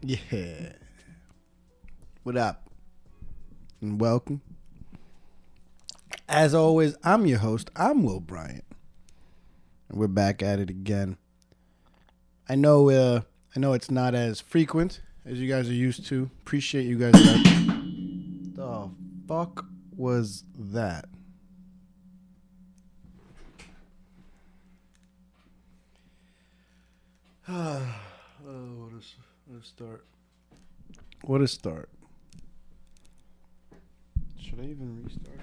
Yeah. What up? And welcome. As always, I'm your host. I'm Will Bryant. And we're back at it again. I know it's not as frequent as you guys are used to. Appreciate you guys. The fuck was that? What a start. Should I even restart?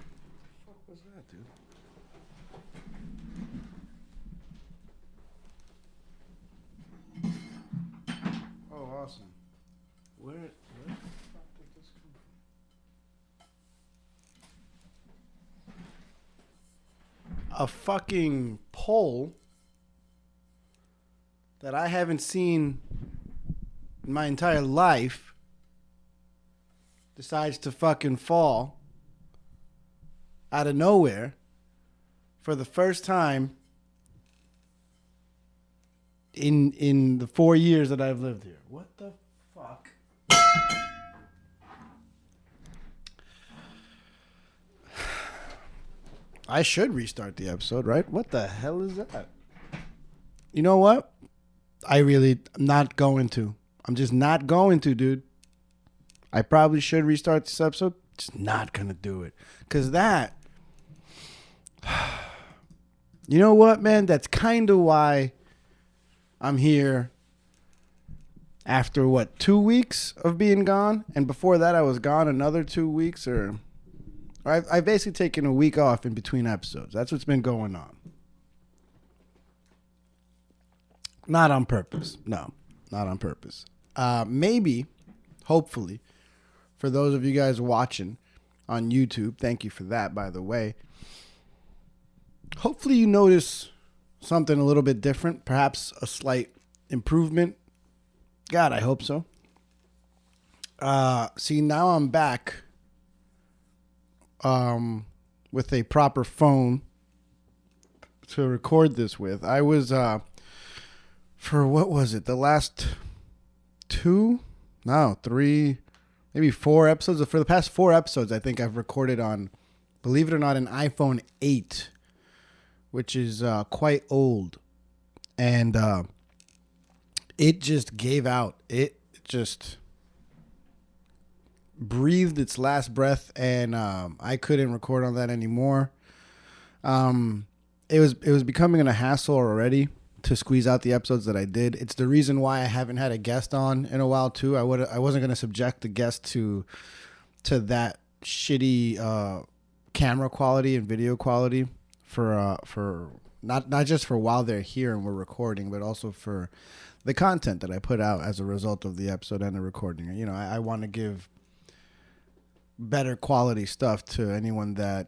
What the fuck was that, dude? Oh, awesome. Where the fuck did this come from? A fucking poll that I haven't seen in my entire life decides to fucking fall out of nowhere for the first time in the 4 years that I've lived here. What the fuck? I should restart the episode, right? What the hell is that? You know what? I'm not going to. I'm just not going to, dude. I probably should restart this episode. Just not going to do it. Because that... You know what, man? That's kind of why I'm here after, 2 weeks of being gone? And before that, I was gone another 2 weeks. Or I've basically taken a week off in between episodes. That's what's been going on. Not on purpose. No, not on purpose. Maybe, hopefully, for those of you guys watching on YouTube, thank you for that, by the way. Hopefully you notice something a little bit different, perhaps a slight improvement. God, I hope so. See, now I'm back with a proper phone to record this with. I was... for what was it? The last 3, maybe 4 episodes. For the past 4 episodes, I think I've recorded on, believe it or not, an iPhone 8, which is quite old. And it just gave out. It just breathed its last breath, and I couldn't record on that anymore. It was becoming a hassle already to squeeze out the episodes that I did. It's the reason why I haven't had a guest on in a while too. I wasn't going to subject the guest to that shitty camera quality and video quality for not just for while they're here and we're recording, but also for the content that I put out as a result of the episode and the recording. You know, I want to give better quality stuff to anyone that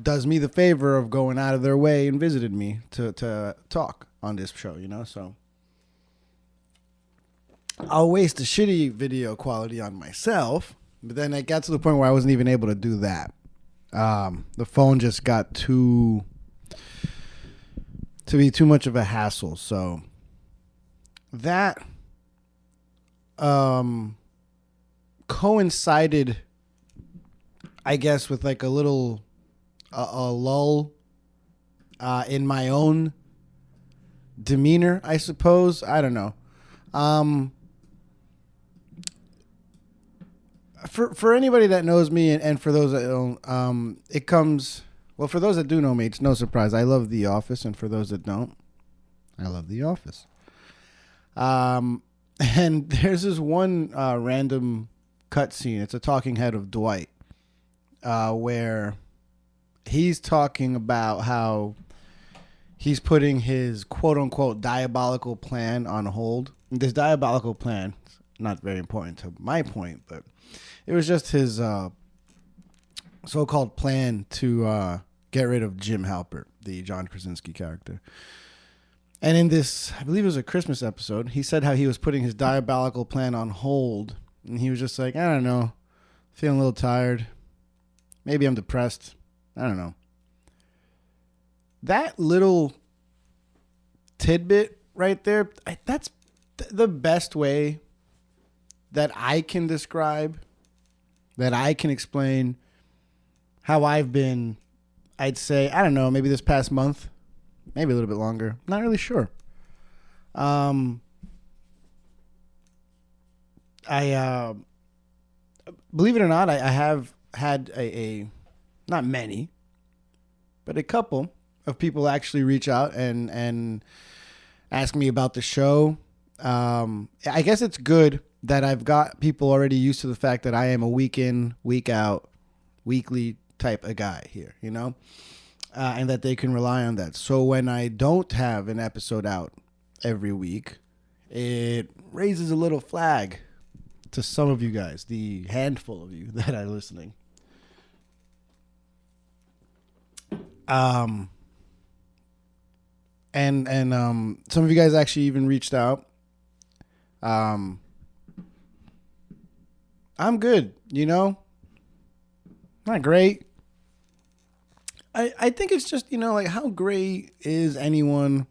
does me the favor of going out of their way and visited me to talk on this show, you know? So I'll waste the shitty video quality on myself, but then it got to the point where I wasn't even able to do that. The phone just got to be too much of a hassle. So that coincided, I guess, with like a little a lull in my own demeanor, I suppose. I don't know. For anybody that knows me and for those that don't, it comes... Well, for those that do know me, it's no surprise. I love The Office, and for those that don't, I love The Office. And there's this one random cutscene. It's a talking head of Dwight, where he's talking about how he's putting his quote-unquote diabolical plan on hold. This diabolical plan, not very important to my point, but it was just his so-called plan to get rid of Jim Halpert, the John Krasinski character. And in this, I believe it was a Christmas episode, he said how he was putting his diabolical plan on hold. And he was just like, I don't know, feeling a little tired. Maybe I'm depressed. I don't know. That little tidbit right there, that's the best way that I can describe, that I can explain how I've been, I'd say, I don't know, maybe this past month, maybe a little bit longer. Not really sure. I believe it or not, I have had a not many, but a couple of people actually reach out and ask me about the show. I guess it's good that I've got people already used to the fact that I am a week in, week out, weekly type of guy here, you know, and that they can rely on that. So when I don't have an episode out every week, it raises a little flag to some of you guys, the handful of you that are listening. And some of you guys actually even reached out. I'm good, you know. Not great. I think it's just, you know, like, how great is anyone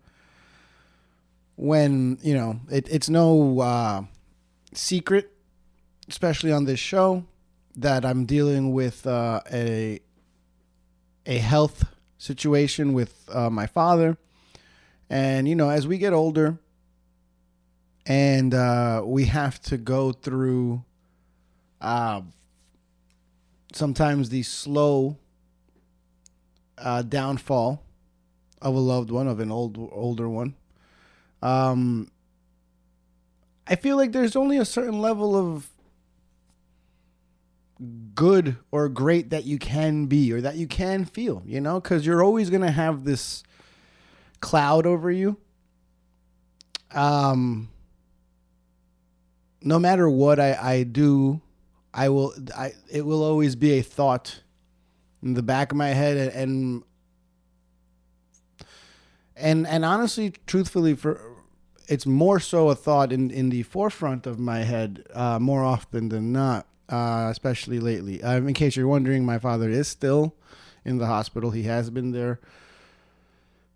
when, you know, it's no secret, especially on this show, that I'm dealing with a health situation with my father. And, you know, as we get older and we have to go through sometimes the slow downfall of a loved one, of an older one, I feel like there's only a certain level of good or great that you can be, or that you can feel, you know, because you're always going to have this cloud over you. No matter what I do, it will always be a thought in the back of my head, and honestly, truthfully, it's more so a thought in the forefront of my head more often than not. Especially lately. In case you're wondering, my father is still in the hospital. He has been there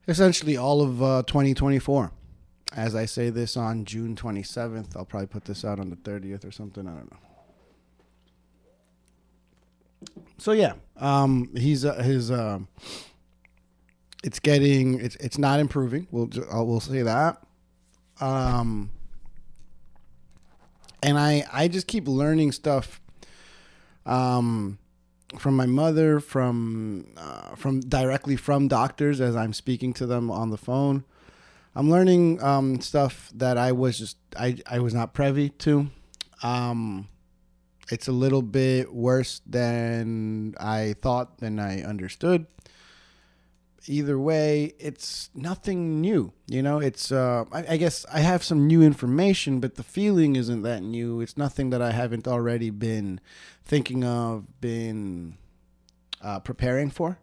essentially all of 2024. As I say this on June 27th, I'll probably put this out on the 30th or something. I don't know. So yeah, it's not improving. We'll say that. And I just keep learning stuff from my mother, from directly from doctors as I'm speaking to them on the phone. I'm learning stuff that I was not privy to. It's a little bit worse than I thought, than I understood. Either way, it's nothing new. You know, it's I guess I have some new information, but the feeling isn't that new. It's nothing that I haven't already been thinking of, been preparing for.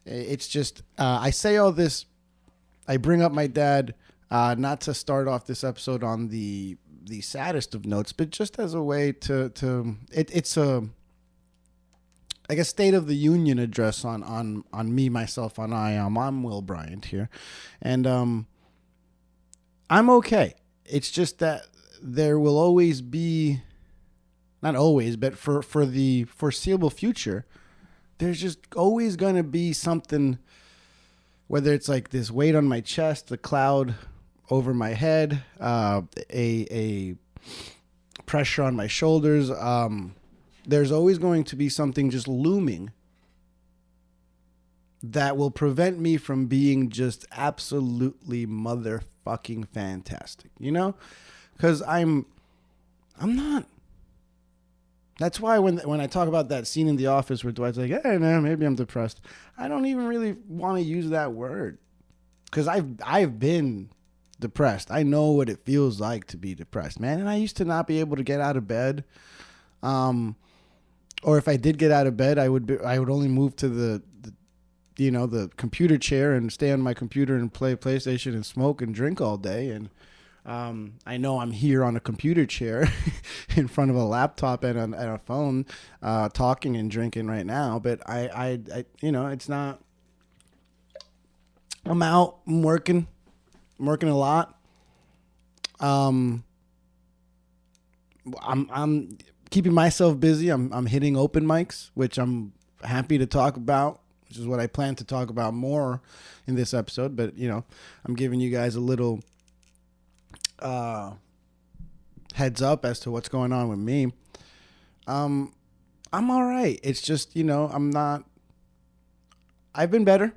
It's just I say all this. I bring up my dad not to start off this episode on the saddest of notes, but just as a way it's a, I guess, State of the Union address on me, myself, I'm Will Bryant here. And I'm okay. It's just that there will always be, not always, but for the foreseeable future, there's just always going to be something, whether it's like this weight on my chest, the cloud over my head, a pressure on my shoulders, there's always going to be something just looming that will prevent me from being just absolutely motherfucking fantastic, you know? Because I'm not. That's why when I talk about that scene in The Office where Dwight's like, hey, man, maybe I'm depressed, I don't even really want to use that word. Because I've been depressed. I know what it feels like to be depressed, man. And I used to not be able to get out of bed. Or if I did get out of bed, I would only move to the computer chair and stay on my computer and play PlayStation and smoke and drink all day. And I know I'm here on a computer chair in front of a laptop and a phone, talking and drinking right now. But I it's not. I'm out. I'm working a lot. I'm keeping myself busy. I'm hitting open mics, which I'm happy to talk about, which is what I plan to talk about more in this episode. But I'm giving you guys a little heads up as to what's going on with me. I'm all right. It's just I've been better.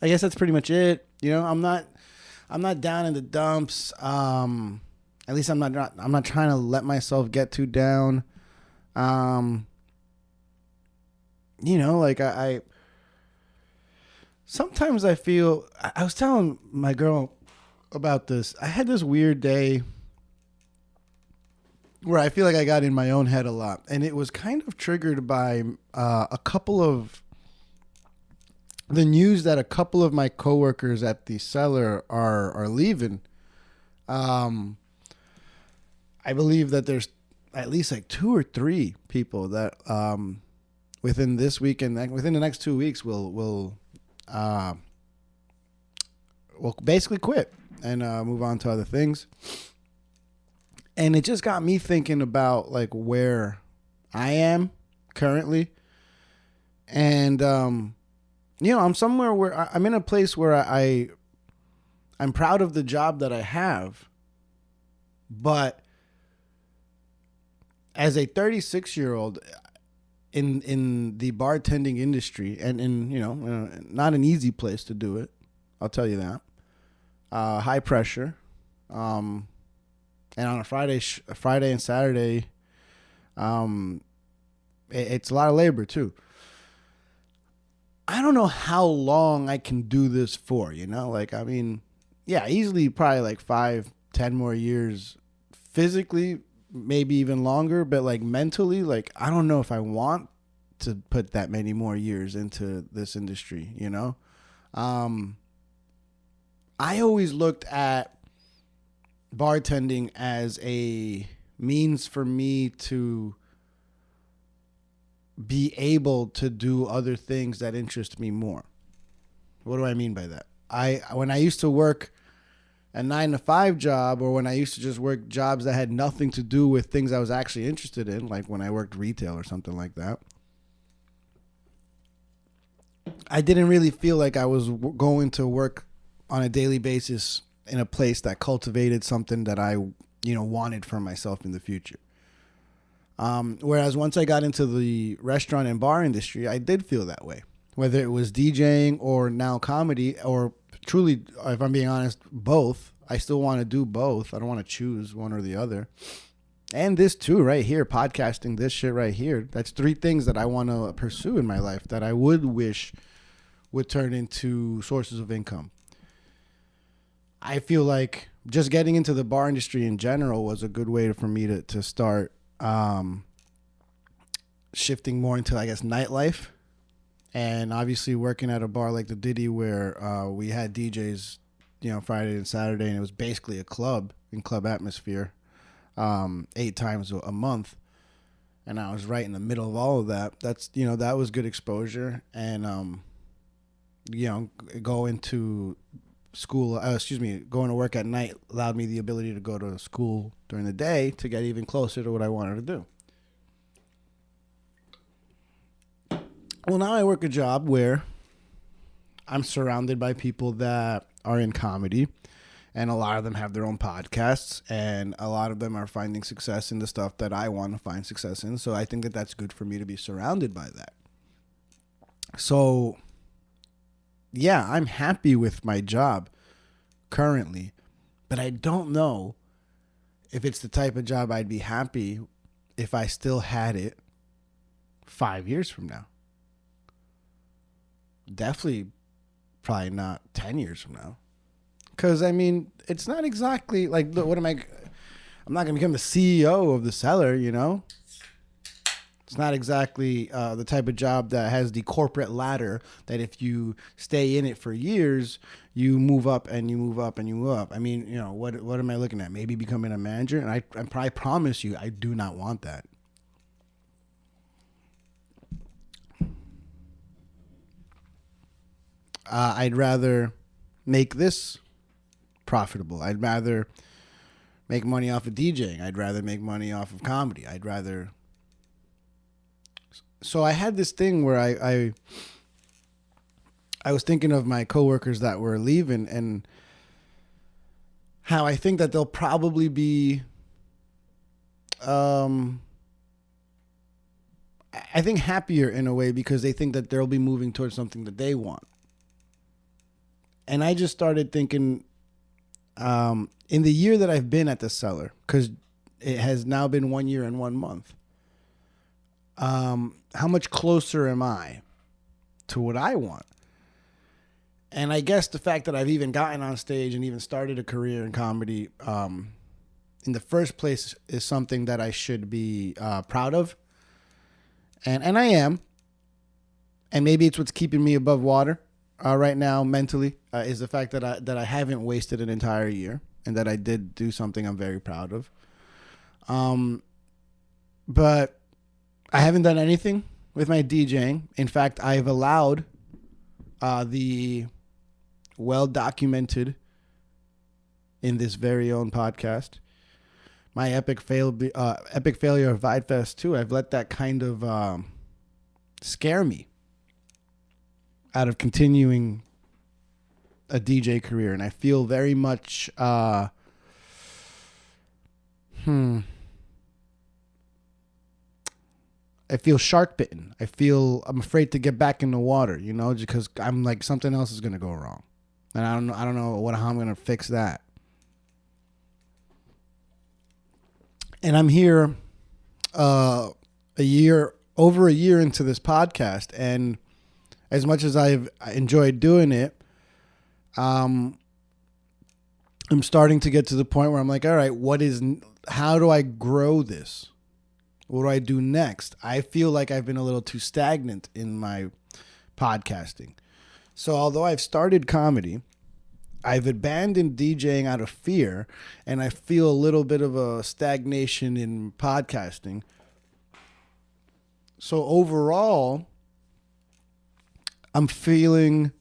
I guess that's pretty much it. I'm not down in the dumps. At least I'm not trying to let myself get too down. Like I sometimes I feel, I was telling my girl about this. I had this weird day where I feel like I got in my own head a lot, and it was kind of triggered by a couple of the news that a couple of my coworkers at the cellar are leaving. I believe that there's at least like 2 or 3 people that within this week and within the next 2 weeks will basically quit and move on to other things. And it just got me thinking about like where I am currently. And, I'm somewhere where I'm in a place where I'm proud of the job that I have. But as a 36-year-old in the bartending industry, and in, not an easy place to do it, I'll tell you that. High pressure. And on a Friday and Saturday, it's a lot of labor too. I don't know how long I can do this for, easily probably like 5-10 more years physically, maybe even longer, but like mentally, like, I don't know if I want to put that many more years into this industry, I always looked at bartending as a means for me to be able to do other things that interest me more. What do I mean by that? When I used to work a 9-to-5 job, or when I used to just work jobs that had nothing to do with things I was actually interested in, like when I worked retail or something like that, I didn't really feel like I was going to work on a daily basis in a place that cultivated something that I, wanted for myself in the future. Whereas once I got into the restaurant and bar industry, I did feel that way. Whether it was DJing or now comedy, or truly, if I'm being honest, both. I still want to do both. I don't want to choose one or the other. And this too, right here, podcasting, this shit right here. That's 3 things that I want to pursue in my life that I would wish would turn into sources of income. I feel like just getting into the bar industry in general was a good way for me to start shifting more into, I guess, nightlife. And obviously working at a bar like the Diddy, where we had DJs, Friday and Saturday, and it was basically a club in club atmosphere, 8 times a month. And I was right in the middle of all of that. That's, that was good exposure. And, going to school, going to work at night allowed me the ability to go to school during the day to get even closer to what I wanted to do. Well, now I work a job where I'm surrounded by people that are in comedy, and a lot of them have their own podcasts, and a lot of them are finding success in the stuff that I want to find success in. So I think that that's good for me to be surrounded by that. So yeah, I'm happy with my job currently, but I don't know if it's the type of job I'd be happy if I still had it 5 years from now. Definitely probably not 10 years from now. Because, it's not exactly like, I'm not going to become the CEO of the cellar, It's not exactly the type of job that has the corporate ladder that if you stay in it for years, you move up and you move up and you move up. What am I looking at? Maybe becoming a manager? And I promise you, I do not want that. I'd rather make this profitable. I'd rather make money off of DJing. I'd rather make money off of comedy. So I had this thing where I was thinking of my coworkers that were leaving and how I think that they'll probably be, I think happier in a way because they think that they'll be moving towards something that they want. And I just started thinking, in the year that I've been at the Cellar, because it has now been 1 year and 1 month, how much closer am I to what I want? And I guess the fact that I've even gotten on stage and even started a career in comedy in the first place is something that I should be proud of. And I am. And maybe it's what's keeping me above water right now mentally, is the fact that I haven't wasted an entire year and that I did do something I'm very proud of. But I haven't done anything with my DJing. In fact, I've allowed the well-documented in this very own podcast, my epic failure of VideFest 2. I've let that kind of scare me out of continuing a DJ career. And I feel very much, I feel shark bitten. I'm afraid to get back in the water, just because I'm like, something else is going to go wrong. And I don't know how I'm going to fix that. And I'm here over a year into this podcast, and as much as I've enjoyed doing it, I'm starting to get to the point where I'm like, all right, how do I grow this? What do I do next? I feel like I've been a little too stagnant in my podcasting. So although I've started comedy, I've abandoned DJing out of fear, and I feel a little bit of a stagnation in podcasting. So overall, I'm feeling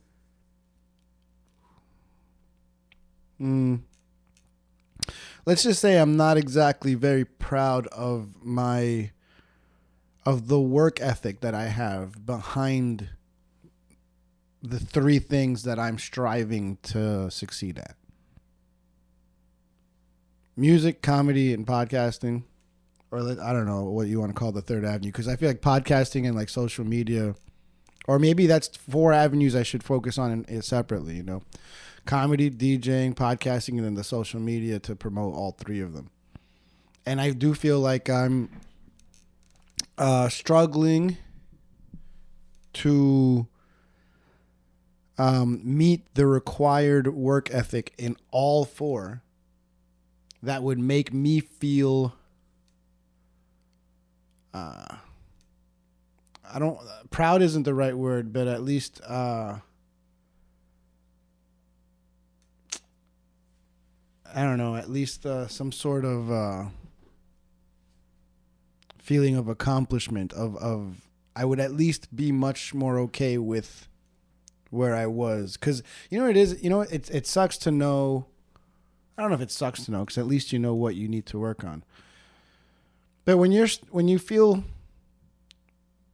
let's just say I'm not exactly very proud of the work ethic that I have behind the 3 things that I'm striving to succeed at: music, comedy, and podcasting. Or I don't know what you want to call the third avenue, because I feel like podcasting and like social media, or maybe that's 4 avenues I should focus on separately, comedy, DJing, podcasting, and then the social media to promote all 3 of them. And I do feel like I'm struggling to meet the required work ethic in all 4 that would make me feel proud isn't the right word, but at least I don't know, at least some sort of feeling of accomplishment of I would at least be much more okay with where I was. Because it is, it sucks to know. I don't know if it sucks to know, because at least you know what you need to work on. But when you feel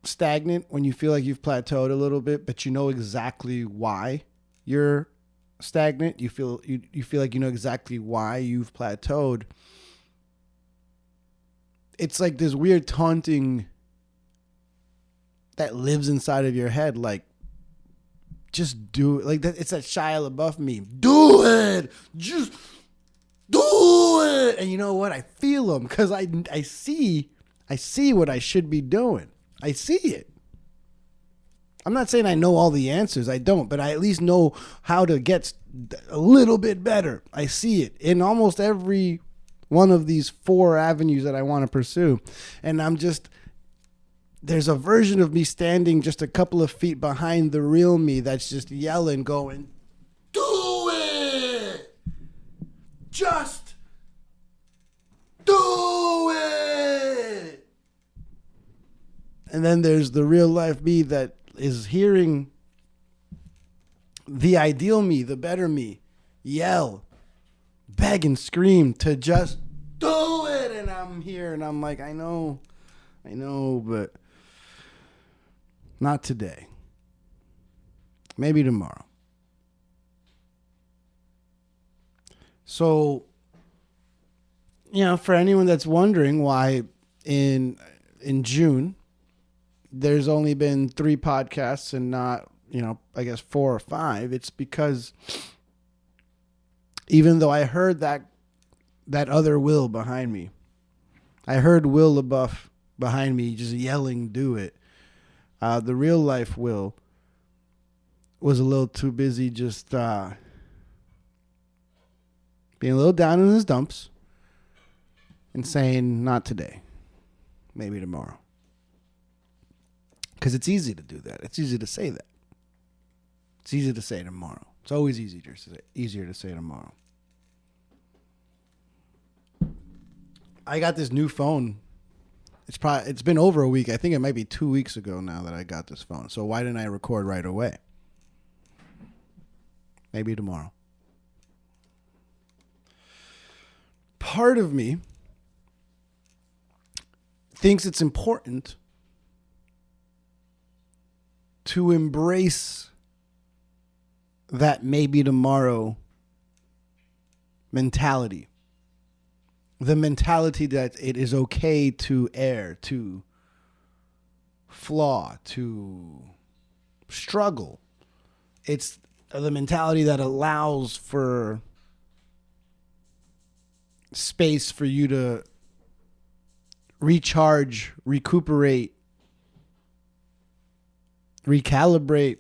stagnant, when you feel like you've plateaued a little bit, but you know exactly why you're stagnant, you feel like you know exactly why you've plateaued. It's like this weird taunting that lives inside of your head, like, just do it. Like that, it's that Shia LaBeouf meme. Do it, just do it. And you know what? I feel them because I see what I should be doing. I see it. I'm not saying I know all the answers. I don't, but I at least know how to get a little bit better. I see it in almost every one of these 4 avenues that I want to pursue. And there's a version of me standing just a couple of feet behind the real me that's just yelling, going, do it! Just do it! And then there's the real life me that is hearing the ideal me, the better me, yell, beg and scream to just I'm here and I'm like, I know, but not today. Maybe tomorrow. So, for anyone that's wondering why in June there's only been 3 podcasts and not, I guess 4 or 5, it's because even though I heard that other Will behind me, I heard Will LaBeouf behind me just yelling, "Do it." The real life Will was a little too busy just being a little down in his dumps and saying, "Not today, maybe tomorrow." Because it's easy to do that. It's easy to say that. It's easy to say tomorrow. It's always easier to say tomorrow. I got this new phone. It's been over a week. I think it might be 2 weeks ago now that I got this phone. So why didn't I record right away? Maybe tomorrow. Part of me thinks it's important to embrace that maybe tomorrow mentality. The mentality that it is okay to err, to flaw, to struggle. It's the mentality that allows for space for you to recharge, recuperate, recalibrate.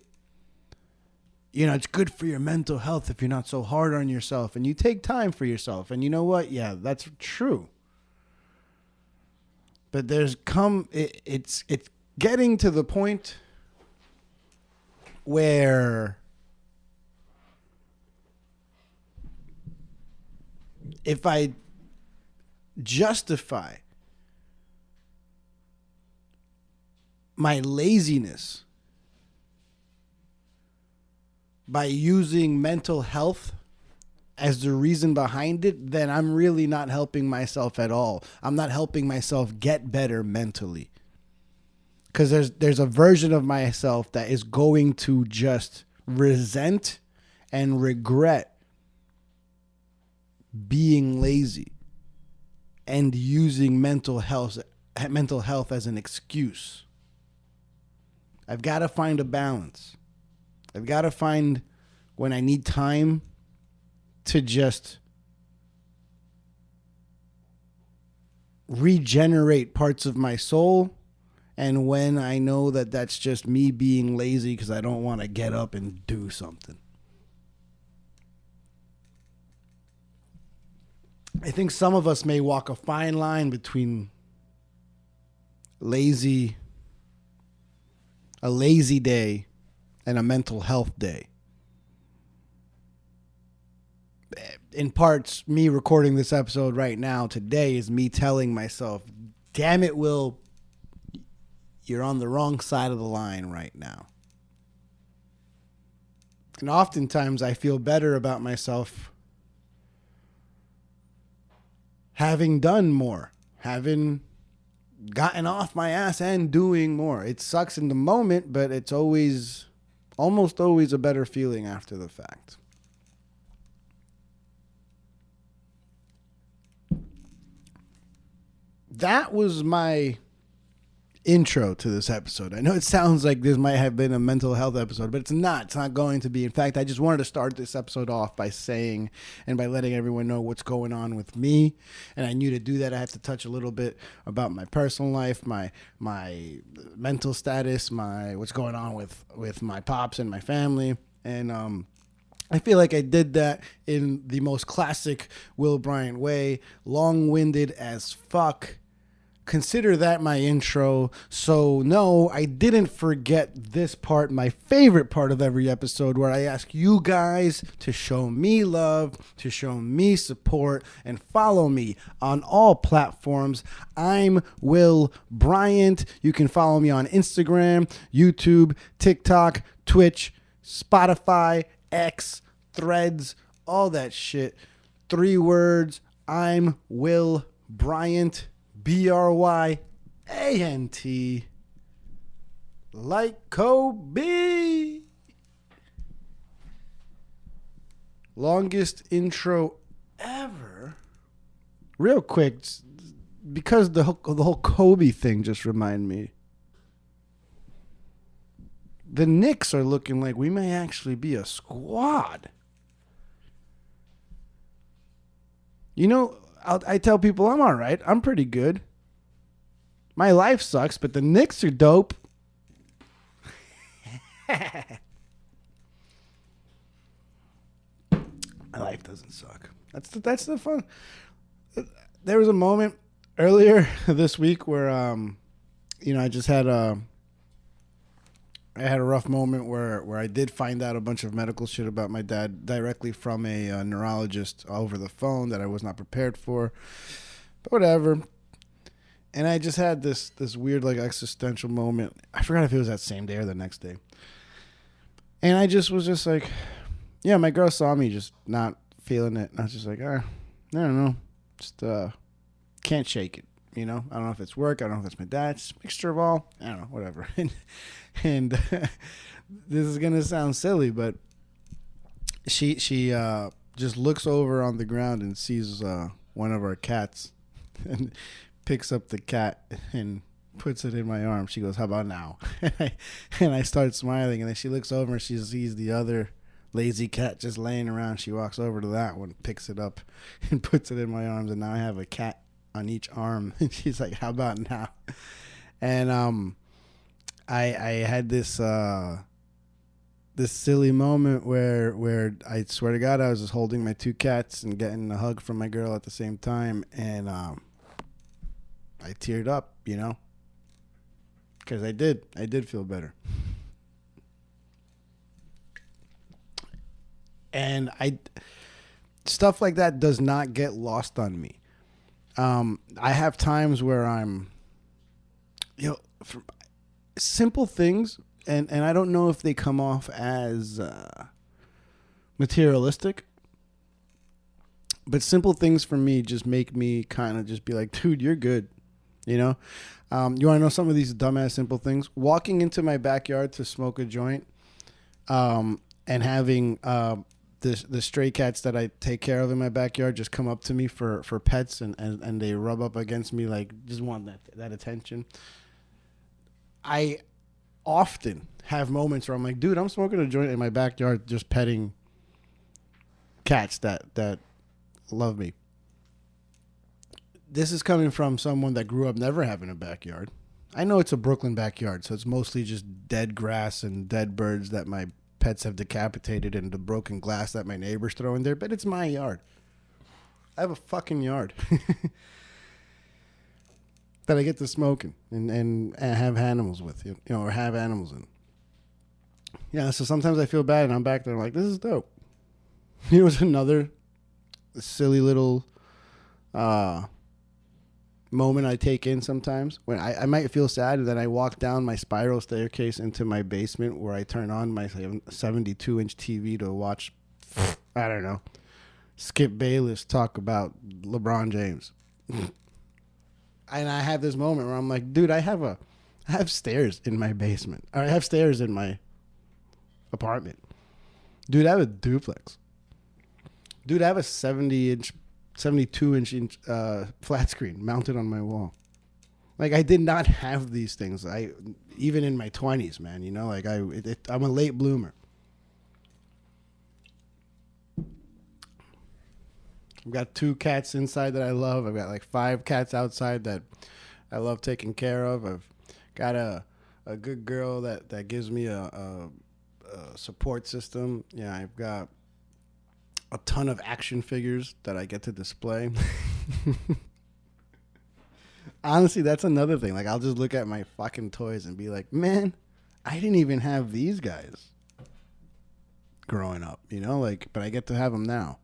It's good for your mental health if you're not so hard on yourself and you take time for yourself. And you know what? Yeah, that's true. But it's getting to the point where if I justify my laziness by using mental health as the reason behind it, then I'm really not helping myself at all. I'm not helping myself get better mentally. Because there's a version of myself that is going to just resent and regret being lazy and using mental health as an excuse. I've got to find a balance. I've got to find when I need time to just regenerate parts of my soul, and when I know that that's just me being lazy because I don't want to get up and do something. I think some of us may walk a fine line between a lazy day and a mental health day. In parts, me recording this episode right now today is me telling myself, damn it, Will, you're on the wrong side of the line right now. And oftentimes I feel better about myself having done more, having gotten off my ass and doing more. It sucks in the moment, but it's almost always a better feeling after the fact. That was my intro to this episode. I know it sounds like this might have been a mental health episode, but it's not. It's not going to be. In fact, I just wanted to start this episode off by saying and by letting everyone know what's going on with me. And I knew to do that I had to touch a little bit about my personal life, my mental status, what's going on with my pops and my family. And I feel like I did that in the most classic Will Bryant way, long-winded as fuck. Consider that my intro. So no, I didn't forget this part, my favorite part of every episode, where I ask you guys to show me love, to show me support, and follow me on all platforms. I'm Will Bryant. You can follow me on Instagram, YouTube, TikTok, Twitch, Spotify, X, Threads, all that shit. 3 words. I'm Will Bryant. Bryant. Like Kobe. Longest intro ever. Real quick, because the whole Kobe thing just reminded me. The Knicks are looking like we may actually be a squad. You know, I tell people I'm all right. I'm pretty good. My life sucks, but the Knicks are dope. My life doesn't suck. That's the fun. There was a moment earlier this week where I just had I had a rough moment where I did find out a bunch of medical shit about my dad directly from a neurologist over the phone that I was not prepared for. But whatever. And I just had this weird like existential moment. I forgot if it was that same day or the next day. And I just was just like, yeah, my girl saw me just not feeling it. And I was just like, I don't know. Just can't shake it. You know, I don't know if it's work. I don't know if it's my dad. Just a mixture of all. I don't know, whatever. And this is gonna sound silly, but she just looks over on the ground and sees one of our cats, and picks up the cat and puts it in my arm. She goes, "How about now?" And I start smiling, and then she looks over and she sees the other lazy cat just laying around. She walks over to that one, picks it up, and puts it in my arms, and now I have a cat on each arm. And she's like, "How about now?" And I had this silly moment where I swear to God I was just holding my two cats and getting a hug from my girl at the same time, and I teared up, you know, because I did feel better. And stuff like that does not get lost on me. I have times where I'm, for simple things, and I don't know if they come off as materialistic, but simple things for me just make me kind of just be like, dude, you're good. You know, you want to know some of these dumbass simple things? Walking into my backyard to smoke a joint, and having the stray cats that I take care of in my backyard just come up to me for pets, and they rub up against me like just want that attention. I often have moments where I'm like, dude, I'm smoking a joint in my backyard just petting cats that love me. This is coming from someone that grew up never having a backyard. I know it's a Brooklyn backyard, so it's mostly just dead grass and dead birds that my pets have decapitated and the broken glass that my neighbors throw in there, but it's my yard. I have a fucking yard that I get to smoke in and have animals with, or have animals in. Yeah, so sometimes I feel bad and I'm back there and I'm like, this is dope. You know, it's another silly little moment I take in sometimes when I might feel sad, and then I walk down my spiral staircase into my basement where I turn on my 72-inch TV to watch, I don't know, Skip Bayless talk about LeBron James. And I have this moment where I'm like, dude, I have stairs in my basement. Or I have stairs in my apartment. Dude, I have a duplex. Dude, I have a 72-inch flat screen mounted on my wall. Like, I did not have these things. Even in my 20s, man, you know, like I'm a late bloomer. I've got 2 cats inside that I love. I've got like 5 cats outside that I love taking care of. I've got a good girl that gives me a support system. Yeah, I've got a ton of action figures that I get to display. Honestly, that's another thing. Like, I'll just look at my fucking toys and be like, man, I didn't even have these guys growing up, you know, like, but I get to have them now.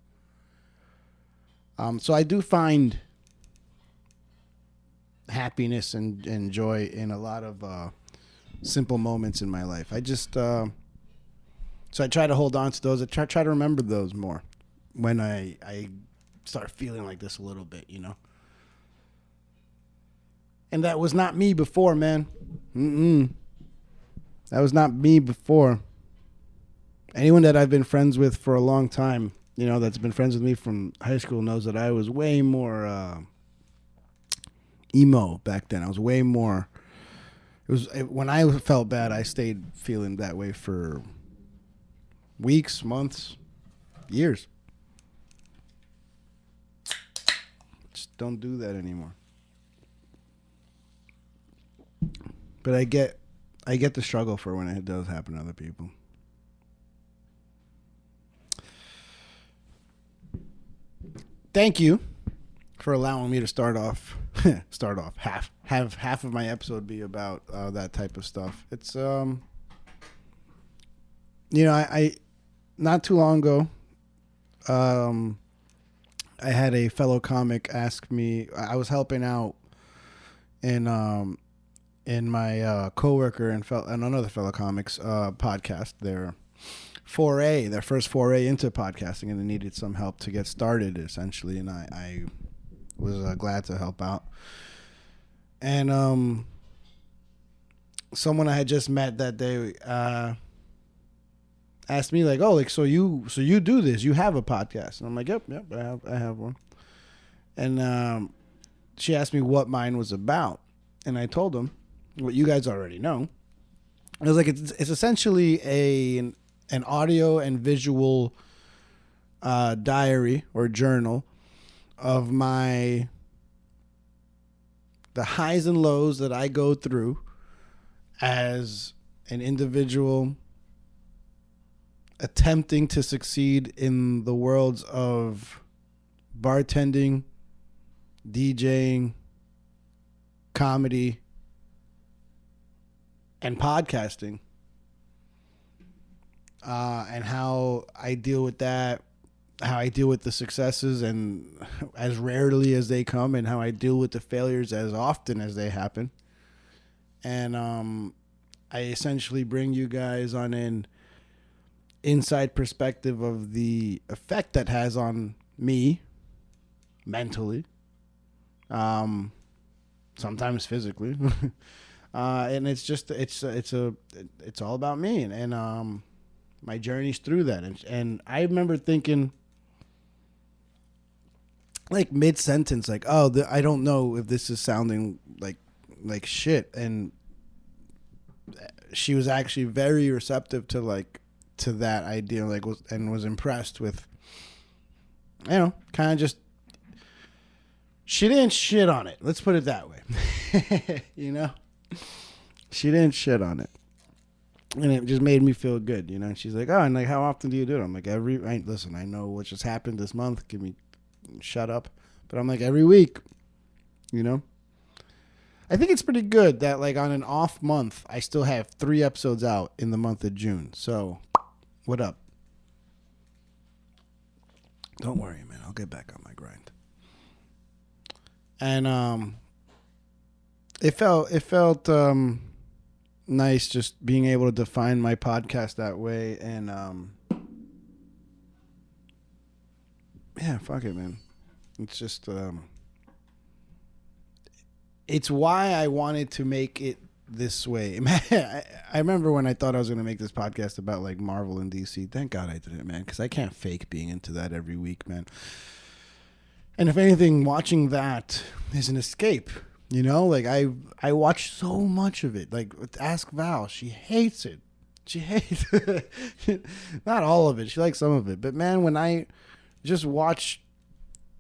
So I do find happiness and joy in a lot of simple moments in my life. I just so I try to hold on to those. I try to remember those more when I start feeling like this a little bit, you know. And that was not me before, man. That was not me before. Anyone that I've been friends with for a long time, you know, that's been friends with me from high school knows that I was way more emo back then. I was way more. When I felt bad, I stayed feeling that way for weeks, months, years. Just don't do that anymore. But I get the struggle for when it does happen to other people. Thank you for allowing me to start off have half of my episode be about that type of stuff. It's you know, I not too long ago I had a fellow comic ask me. I was helping out in my coworker and another fellow comics podcast, their first foray into podcasting, and they needed some help to get started, essentially, and I was glad to help out. And someone I had just met that day asked me, like, "Oh, like so you do this? You have a podcast?" And I'm like, "Yep, I have one." And she asked me what mine was about, and I told them what you guys already know. I was like, it's essentially an audio and visual diary or journal of the highs and lows that I go through as an individual attempting to succeed in the worlds of bartending, DJing, comedy, and podcasting, and how I deal with that, how I deal with the successes and as rarely as they come, and how I deal with the failures as often as they happen. And I essentially bring you guys on an inside perspective of the effect that has on me mentally, sometimes physically. And it's just it's all about me and my journeys through that, and I remember thinking, like, mid sentence, like, oh, I don't know if this is sounding like shit, and she was actually very receptive to that idea, was impressed with, you know, kind of just. She didn't shit on it. Let's put it that way. You know? She didn't shit on it. And it just made me feel good, you know? And she's like, oh, and like, how often do you do it? I'm like, listen, I know what just happened this month. Shut up. But I'm like, every week, you know? I think it's pretty good that, like, on an off month, I still have 3 episodes out in the month of June. So, what up? Don't worry, man. I'll get back on my grind. And it felt nice just being able to define my podcast that way. And yeah, fuck it, man. It's just it's why I wanted to make it this way. I remember when I thought I was going to make this podcast about, like, Marvel and DC. Thank God I didn't, man, because I can't fake being into that every week, man. And if anything, watching that is an escape, you know? Like, I watch so much of it. Like, ask Val. She hates it. She hates it. Not all of it. She likes some of it. But, man, when I just watch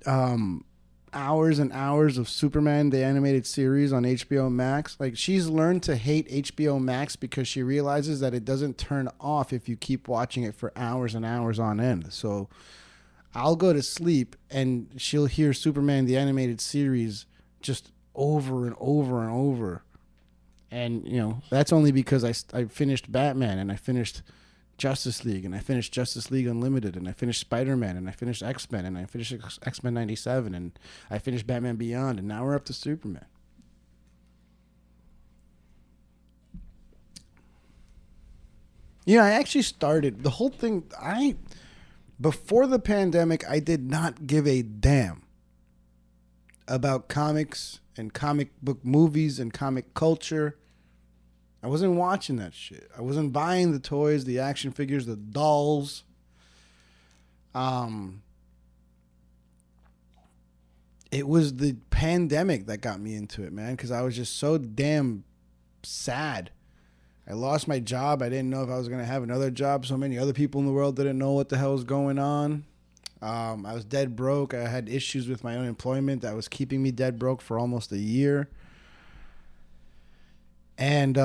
hours and hours of Superman, the animated series on HBO Max, like, she's learned to hate HBO Max because she realizes that it doesn't turn off if you keep watching it for hours and hours on end. So I'll go to sleep and she'll hear Superman, the animated series, just over and over and over. And, you know, that's only because I finished Batman, and I finished Justice League, and I finished Justice League Unlimited, and I finished Spider-Man, and I finished X-Men, and I finished X-Men 97, and I finished Batman Beyond, and now we're up to Superman. You know, I actually started the whole thing. Before the pandemic, I did not give a damn about comics and comic book movies and comic culture. I wasn't watching that shit. I wasn't buying the toys, the action figures, the dolls. It was the pandemic that got me into it, man, because I was just so damn sad. I lost my job. I didn't know if I was going to have another job. So many other people in the world didn't know what the hell was going on. I was dead broke. I had issues with my unemployment that was keeping me dead broke for almost a year. And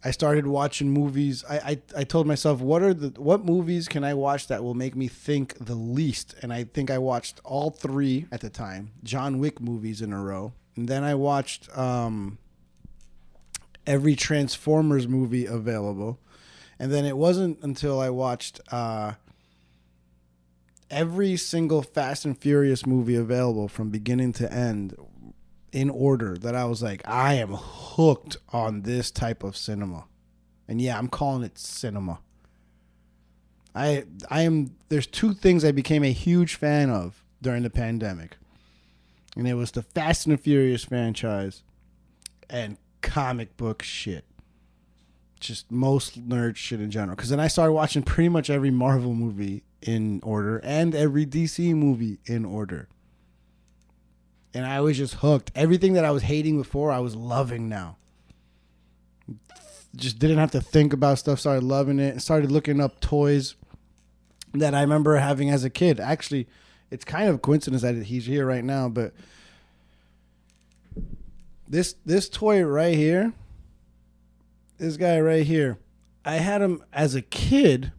I started watching movies. I told myself, what movies can I watch that will make me think the least? And I think I watched all 3 at the time, John Wick movies in a row. And then I watched every Transformers movie available. And then it wasn't until I watched every single Fast and Furious movie available from beginning to end in order that I was like, I am hooked on this type of cinema. And yeah, I'm calling it cinema. I am. There's 2 things I became a huge fan of during the pandemic. And it was the Fast and Furious franchise and comic book shit. Just most nerd shit in general. Because then I started watching pretty much every Marvel movie in order and every DC movie in order. And I was just hooked. Everything that I was hating before, I was loving now. Just didn't have to think about stuff. Started loving it. Started looking up toys that I remember having as a kid. Actually, it's kind of a coincidence that he's here right now. But this toy right here, this guy right here, I had him as a kid.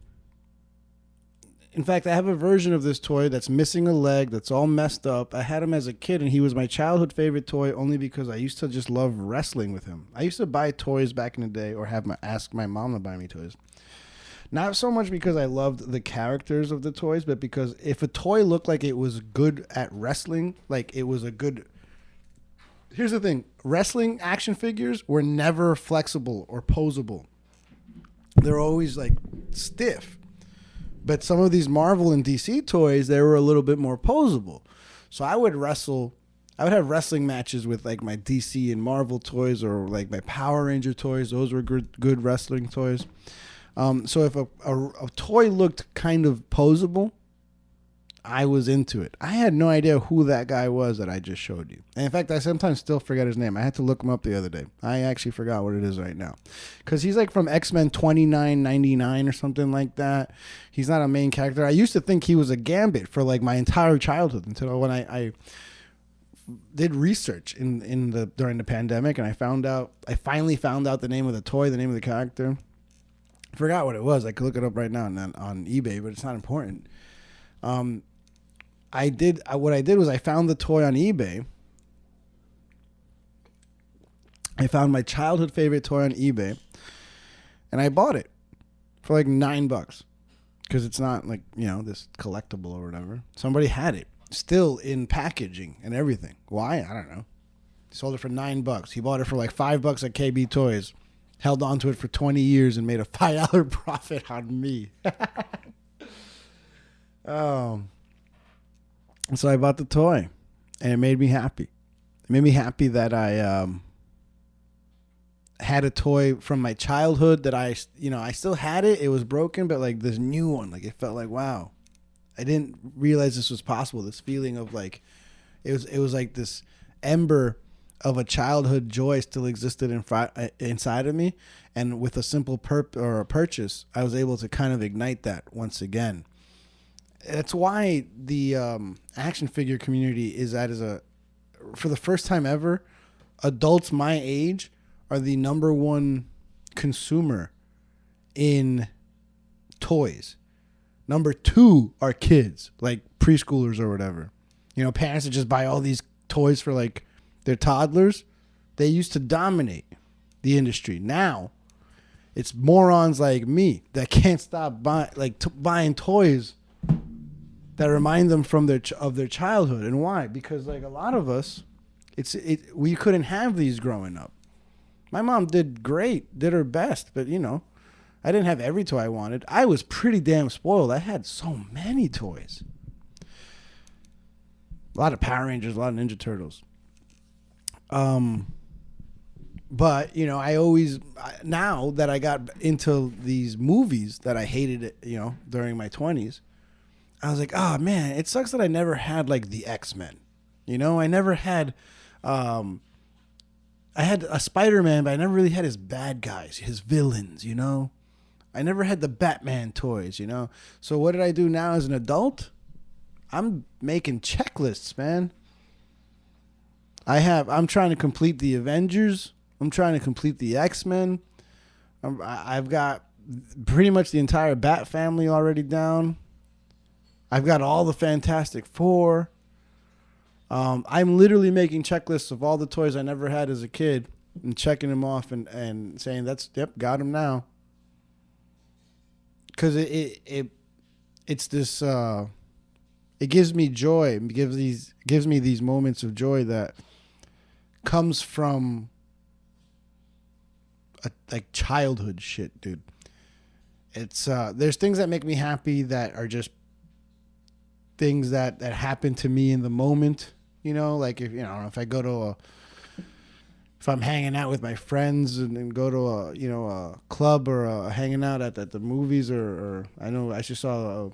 In fact, I have a version of this toy that's missing a leg, that's all messed up. I had him as a kid, and he was my childhood favorite toy only because I used to just love wrestling with him. I used to buy toys back in the day or ask my mom to buy me toys. Not so much because I loved the characters of the toys, but because if a toy looked like it was good at wrestling, like it was a good... Here's the thing. Wrestling action figures were never flexible or posable. They're always like stiff. But some of these Marvel and DC toys, they were a little bit more posable. So I would have wrestling matches with like my DC and Marvel toys or like my Power Ranger toys. Those were good wrestling toys. So if a toy looked kind of posable, I was into it. I had no idea who that guy was that I just showed you. And in fact, I sometimes still forget his name. I had to look him up the other day. I actually forgot what it is right now. Because he's like from X-Men 2999 or something like that. He's not a main character. I used to think he was a Gambit for like my entire childhood until when I did research during the pandemic, and I finally found out the name of the toy, the name of the character. I forgot what it was. I could look it up right now and then on eBay, but it's not important. What I did was I found the toy on eBay. I found my childhood favorite toy on eBay, and I bought it for like $9 because it's not like, this collectible or whatever. Somebody had it still in packaging and everything. Why? I don't know. He sold it for $9. He bought it for like $5 at KB Toys, held on to it for 20 years and made a $5 profit on me. So I bought the toy, and it made me happy. It made me happy that I had a toy from my childhood that I still had it. It was broken, but like this new one, like it felt like, wow. I didn't realize this was possible. This feeling of like, it was like this ember of a childhood joy still existed inside of me, and with a simple purchase, I was able to kind of ignite that once again. That's why the action figure community is for the first time ever, adults my age are the number one consumer in toys. Number 2 are kids, like preschoolers or whatever. Parents that just buy all these toys for like their toddlers. They used to dominate the industry. Now, it's morons like me that can't stop buying toys that remind them of their childhood. And why? Because like a lot of us, we couldn't have these growing up. My mom did great, did her best, but I didn't have every toy I wanted. I was pretty damn spoiled. I had so many toys. A lot of Power Rangers, a lot of Ninja Turtles. Um, but you know, I always now that I got into these movies that I hated, you know, during my 20s, I was like, oh man, it sucks that I never had like the X-Men. You know, I never had. Um, I had a Spider-Man, but I never really had his bad guys, his villains. You know, I never had the Batman toys. You know, so what did I do now as an adult? I'm making checklists, man. I'm trying to complete the Avengers. I'm trying to complete the X-Men. I've got pretty much the entire Bat family already down. I've got all the Fantastic Four. I'm literally making checklists of all the toys I never had as a kid and checking them off and saying got them now. Because it's this it gives me joy. It gives me these moments of joy that comes from like childhood shit, dude. It's there's things that make me happy that are just things that happen to me in the moment. You know, like if I go to if I'm hanging out with my friends and go to a club or hanging out at the movies or I know I just saw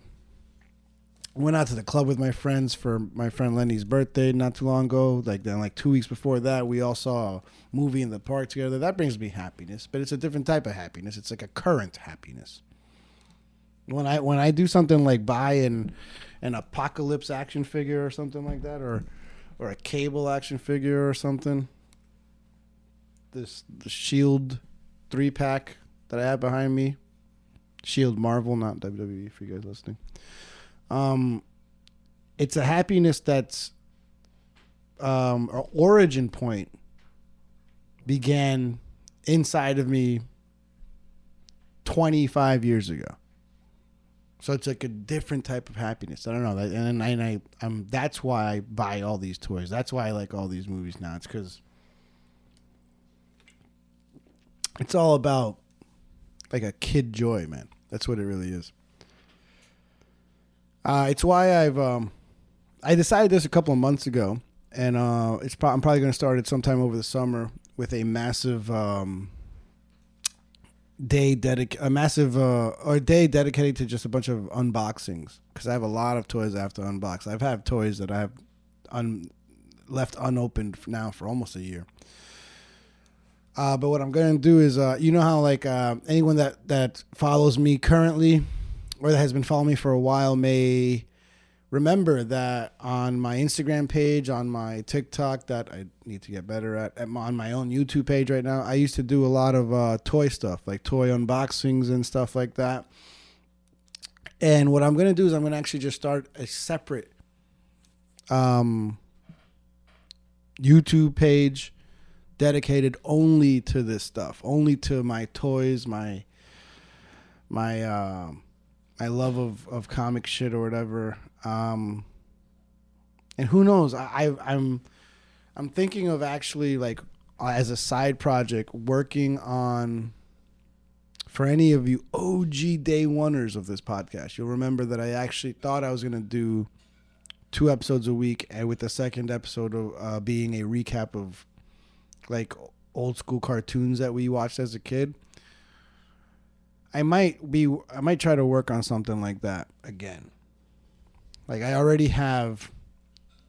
went out to the club with my friends for my friend Lenny's birthday not too long ago. Like then, like 2 weeks before that, we all saw a movie in the park together. That brings me happiness, but it's a different type of happiness. It's like a current happiness. When I do something like buy an Apocalypse action figure or something like that, or a Cable action figure or something. The Shield 3-pack that I have behind me. Shield Marvel, not WWE, for you guys listening. It's a happiness that's our origin point began inside of me 25 years ago. So it's like a different type of happiness. I don't know, and that's why I buy all these toys. That's why I like all these movies now. It's because it's all about like a kid joy, man. That's what it really is. It's why I decided this a couple of months ago, and I'm probably going to start it sometime over the summer with a massive day dedicated to just a bunch of unboxings, because I have a lot of toys I have to unbox. I've had toys that I have left unopened now for almost a year. But what I'm going to do is, you know how like anyone that follows me currently or that has been following me for a while may remember that on my Instagram page, on my TikTok that I need to get better at on my own YouTube page right now, I used to do a lot of toy stuff, like toy unboxings and stuff like that. And what I'm going to do is I'm going to actually just start a separate YouTube page dedicated only to this stuff, only to my toys, my love of comic shit or whatever. And who knows? I'm thinking of actually, like, as a side project, working on, for any of you OG day oneers of this podcast, you'll remember that I actually thought I was going to do 2 episodes a week, and with the second episode of being a recap of like old school cartoons that we watched as a kid. I might try to work on something like that again. Like I already have,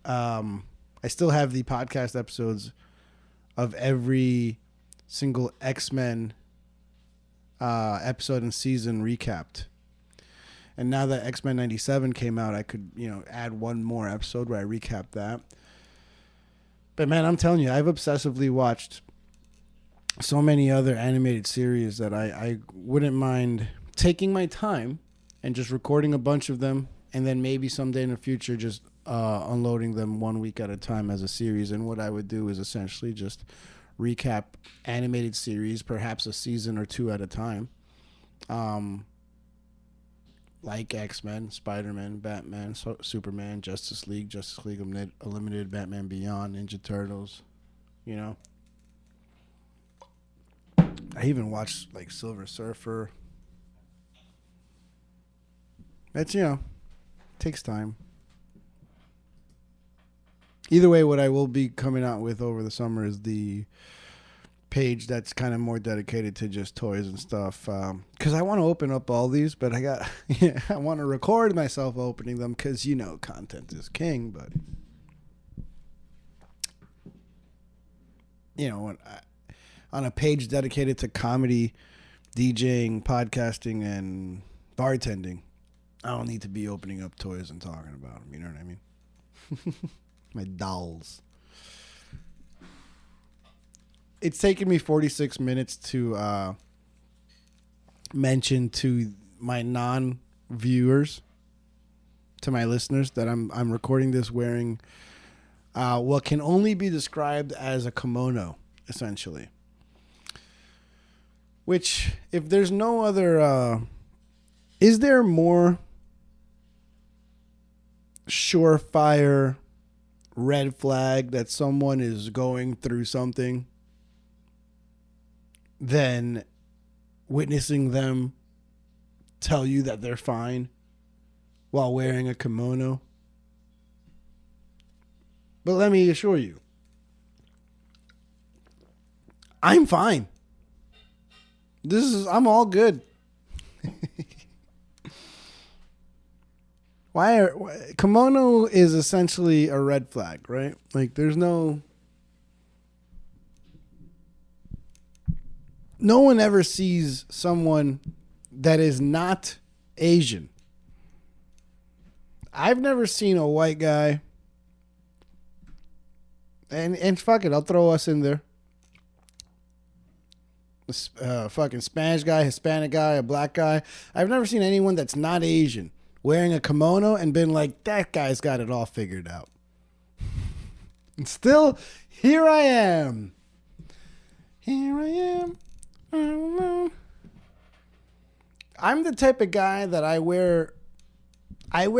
I still have the podcast episodes of every single X-Men episode and season recapped. And now that X-Men 97 came out, I could, add one more episode where I recap that. But man, I'm telling you, I've obsessively watched so many other animated series that I wouldn't mind taking my time and just recording a bunch of them, and then maybe someday in the future just unloading them 1 week at a time as a series. And what I would do is essentially just recap animated series, perhaps a season or 2 at a time. Like X-Men, Spider-Man, Batman, Superman, Justice League Unlimited, Batman Beyond, Ninja Turtles, I even watched like Silver Surfer. That's, takes time. Either way, what I will be coming out with over the summer is the page that's kind of more dedicated to just toys and stuff. Because I want to open up all these, but I want to record myself opening them because, you know, content is king. But, you know, on a page dedicated to comedy, DJing, podcasting, and bartending, I don't need to be opening up toys and talking about them. You know what I mean? My dolls. It's taken me 46 minutes to mention to my non-viewers, to my listeners, that I'm recording this wearing what can only be described as a kimono, essentially. Which, if there's no other, is there more surefire red flag that someone is going through something than witnessing them tell you that they're fine while wearing a kimono? But let me assure you, I'm fine. I'm all good. Kimono is essentially a red flag, right? Like, there's no one ever sees someone that is not Asian. I've never seen a white guy, and fuck it, I'll throw us in there. Fucking Spanish guy, Hispanic guy, a black guy. I've never seen anyone that's not Asian wearing a kimono and been like, that guy's got it all figured out. And still, here I am. Here I am. I don't know. I'm the type of guy that I wear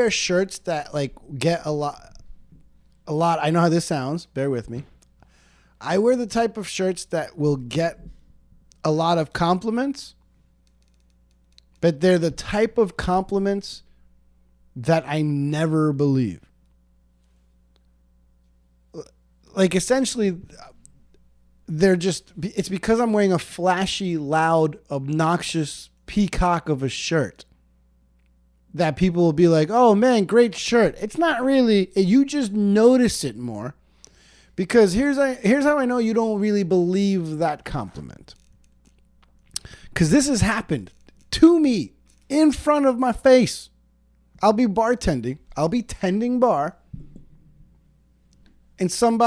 shirts that like get a lot. I know how this sounds. Bear with me. I wear the type of shirts that will get a lot of compliments, but they're the type of compliments that I never believe. Like, essentially, it's because I'm wearing a flashy, loud, obnoxious peacock of a shirt that people will be like, oh man, great shirt. It's not really, you just notice it more, because here's how I know you don't really believe that compliment. Because this has happened to me in front of my face. I'll be bartending. I'll be tending bar. And some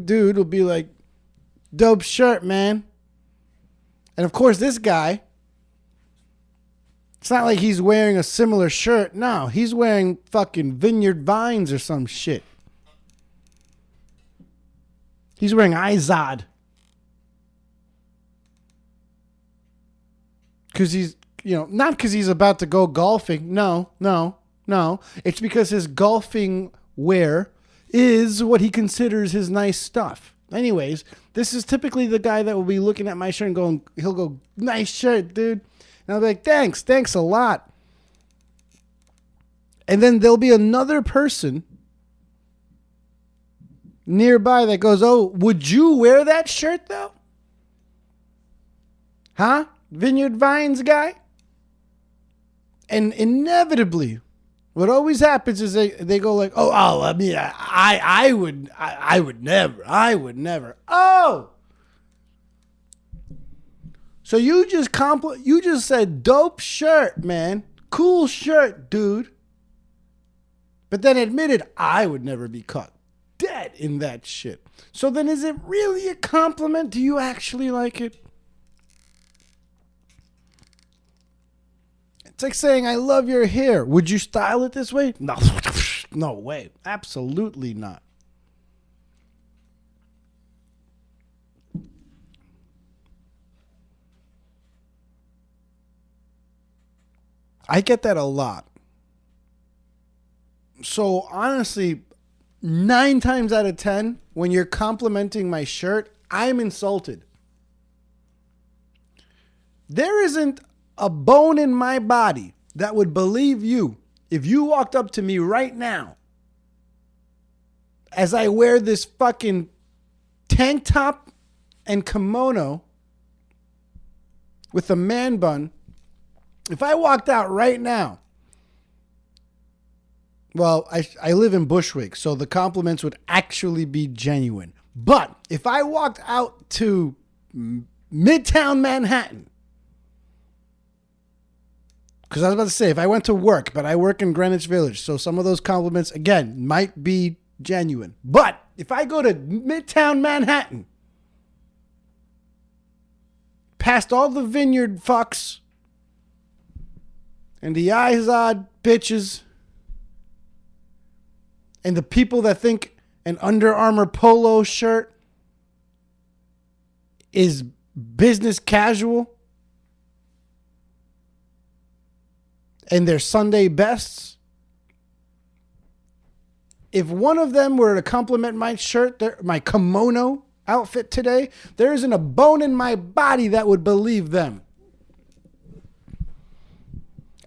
dude will be like, dope shirt, man. And of course, this guy, it's not like he's wearing a similar shirt. No, he's wearing fucking Vineyard Vines or some shit. He's wearing Izod. Because he's, not because he's about to go golfing. No. It's because his golfing wear is what he considers his nice stuff. Anyways, this is typically the guy that will be looking at my shirt and he'll go, nice shirt, dude. And I'll be like, thanks a lot. And then there'll be another person nearby that goes, oh, would you wear that shirt though? Huh? Vineyard Vines guy? And inevitably, what always happens is they go like, I would never. Oh! So you just said dope shirt, man. Cool shirt, dude. But then admitted, I would never be caught dead in that shit. So then is it really a compliment? Do you actually like it? It's like saying, I love your hair. Would you style it this way? No, no way. Absolutely not. I get that a lot. So honestly, 9 times out of 10, when you're complimenting my shirt, I'm insulted. There isn't a bone in my body that would believe you if you walked up to me right now as I wear this fucking tank top and kimono with a man bun, if I walked out right now, well, I live in Bushwick, so the compliments would actually be genuine. But if I walked out to Midtown Manhattan, because I was about to say, if I went to work, but I work in Greenwich Village, so some of those compliments, again, might be genuine. But if I go to Midtown Manhattan, past all the vineyard fucks and the Izod bitches and the people that think an Under Armour polo shirt is business casual and their Sunday bests, if one of them were to compliment my shirt, my kimono outfit today, there isn't a bone in my body that would believe them.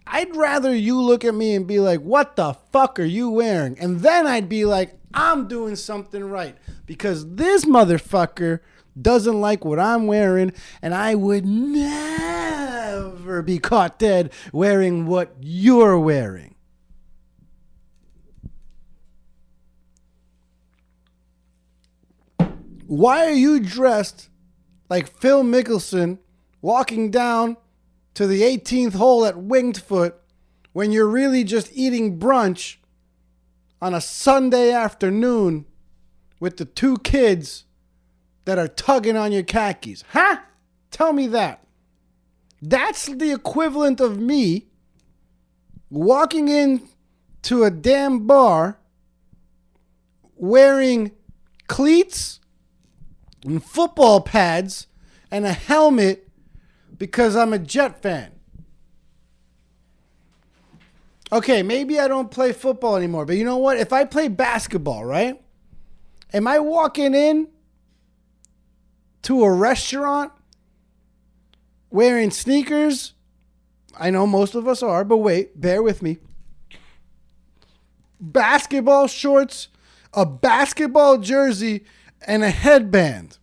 I'd rather you look at me and be like, what the fuck are you wearing? And then I'd be like, I'm doing something right. Because this motherfucker doesn't like what I'm wearing, and I would never be caught dead wearing what you're wearing. Why are you dressed like Phil Mickelson walking down to the 18th hole at Winged Foot when you're really just eating brunch on a Sunday afternoon with the two kids that are tugging on your khakis? Huh? Tell me that. That's the equivalent of me walking in to a damn bar wearing cleats and football pads and a helmet because I'm a Jet fan. Okay, maybe I don't play football anymore, but you know what? If I play basketball, right? Am I walking in to a restaurant wearing sneakers? I know most of us are, but wait, bear with me. Basketball shorts, a basketball jersey, and a headband.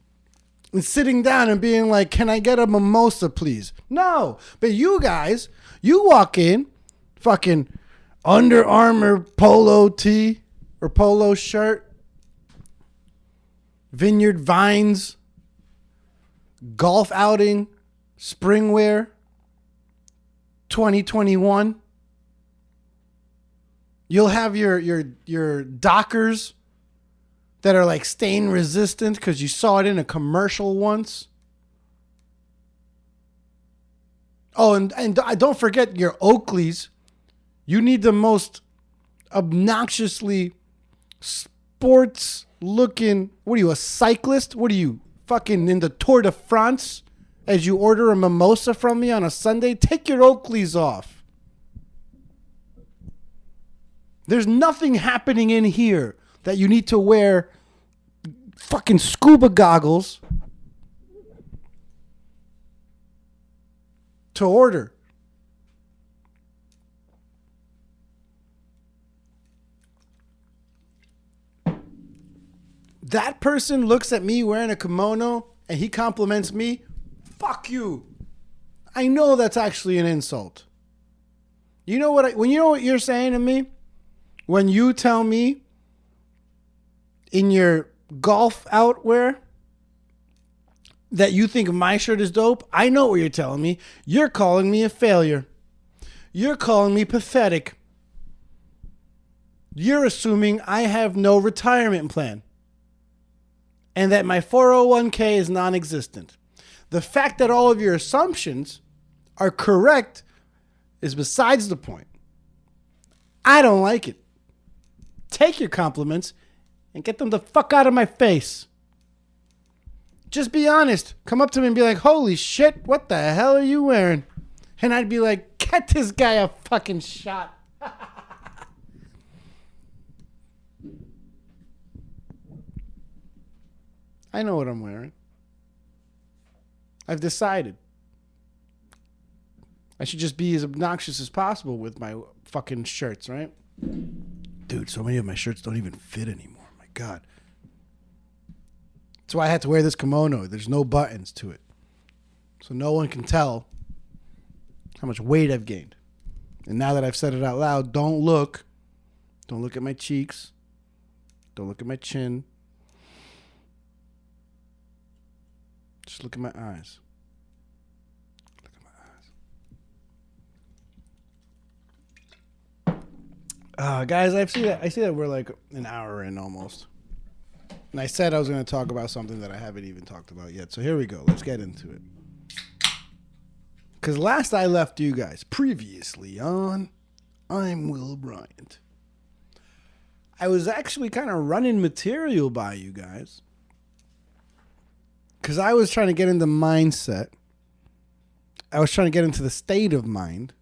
And sitting down and being like, can I get a mimosa, please? No. But you guys, you walk in, fucking Under Armour polo tee or polo shirt, Vineyard Vines, golf outing, spring wear, 2021. You'll have your Dockers that are like stain resistant because you saw it in a commercial once. Oh, and don't forget your Oakleys. You need the most obnoxiously sports looking. What are you, a cyclist? What are you, fucking in the Tour de France as you order a mimosa from me on a Sunday? Take your Oakleys off. There's nothing happening in here that you need to wear fucking scuba goggles to order. That person looks at me wearing a kimono and he compliments me. Fuck you. I know that's actually an insult. You know what? When you know what you're saying to me? When you tell me in your golf outwear that you think my shirt is dope, I know what you're telling me. You're calling me a failure. You're calling me pathetic. You're assuming I have no retirement plan and that my 401k is non-existent. The fact that all of your assumptions are correct is besides the point. I don't like it. Take your compliments and get them the fuck out of my face. Just be honest. Come up to me and be like, holy shit, what the hell are you wearing? And I'd be like, get this guy a fucking shot. I know what I'm wearing. I've decided. I should just be as obnoxious as possible with my fucking shirts, right? Dude, so many of my shirts don't even fit anymore. My God. That's why I had to wear this kimono. There's no buttons to it. So no one can tell how much weight I've gained. And now that I've said it out loud, don't look. Don't look at my cheeks. Don't look at my chin. Just look at my eyes. Look at my eyes. Guys, I see that we're like an hour in almost. And I said I was going to talk about something that I haven't even talked about yet. So here we go. Let's get into it. Because last I left you guys, previously on I'm Will Bryant, I was actually kind of running material by you guys. Because I was trying to get into mindset. I was trying to get into the state of mind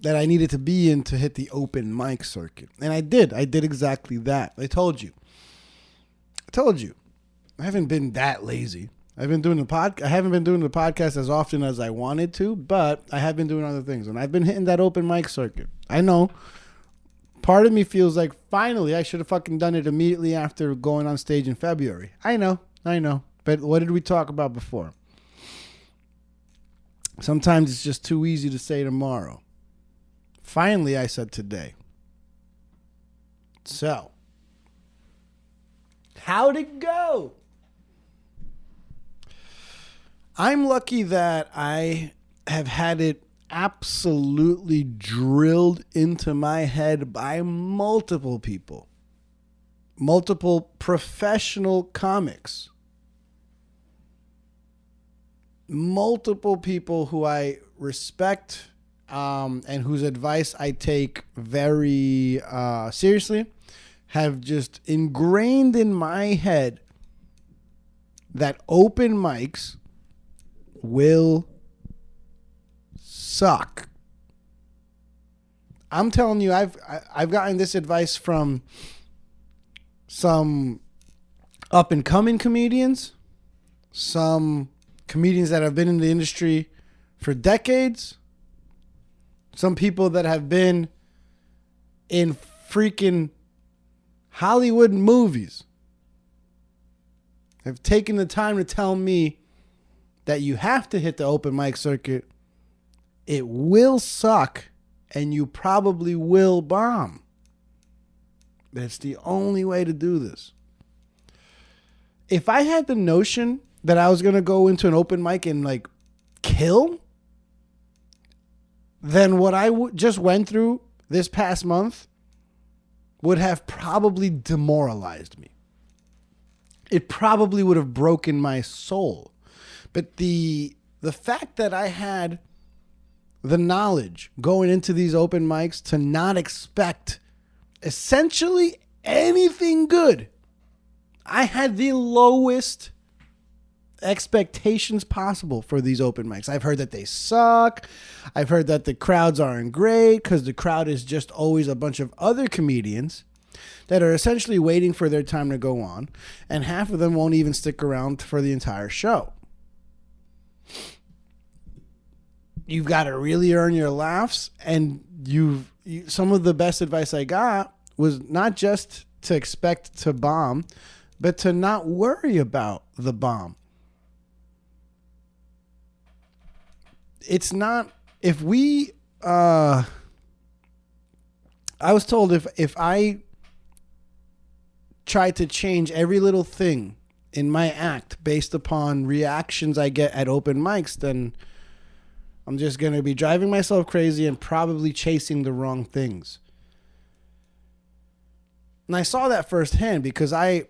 that I needed to be in to hit the open mic circuit. And I did. I did exactly that. I told you. I haven't been that lazy. I haven't been doing the podcast as often as I wanted to, but I have been doing other things. And I've been hitting that open mic circuit. I know. Part of me feels like finally I should have fucking done it immediately after going on stage in February. I know. But what did we talk about before? Sometimes it's just too easy to say tomorrow. Finally, I said today. So, how'd it go? I'm lucky that I have had it absolutely drilled into my head by multiple people. Multiple professional comics. Multiple people who I respect and whose advice I take very seriously have just ingrained in my head that open mics will suck. I'm telling you, I've gotten this advice from some up and coming comedians, some comedians that have been in the industry for decades, some people that have been in freaking Hollywood movies have taken the time to tell me that you have to hit the open mic circuit. It will suck and you probably will bomb. But it's the only way to do this. If I had the notion that I was going to go into an open mic and like kill, then what I just went through this past month would have probably demoralized me. It probably would have broken my soul. But the fact that I had the knowledge going into these open mics to not expect essentially anything good. I had the lowest expectations possible for these open mics. I've heard that they suck. I've heard that the crowds aren't great because the crowd is just always a bunch of other comedians that are essentially waiting for their time to go on, and half of them won't even stick around for the entire show. You've got to really earn your laughs, and some of the best advice I got was not just to expect to bomb, but to not worry about the bomb. It's not, if we, I was told if I try to change every little thing in my act based upon reactions I get at open mics, then I'm just going to be driving myself crazy and probably chasing the wrong things. And I saw that firsthand because I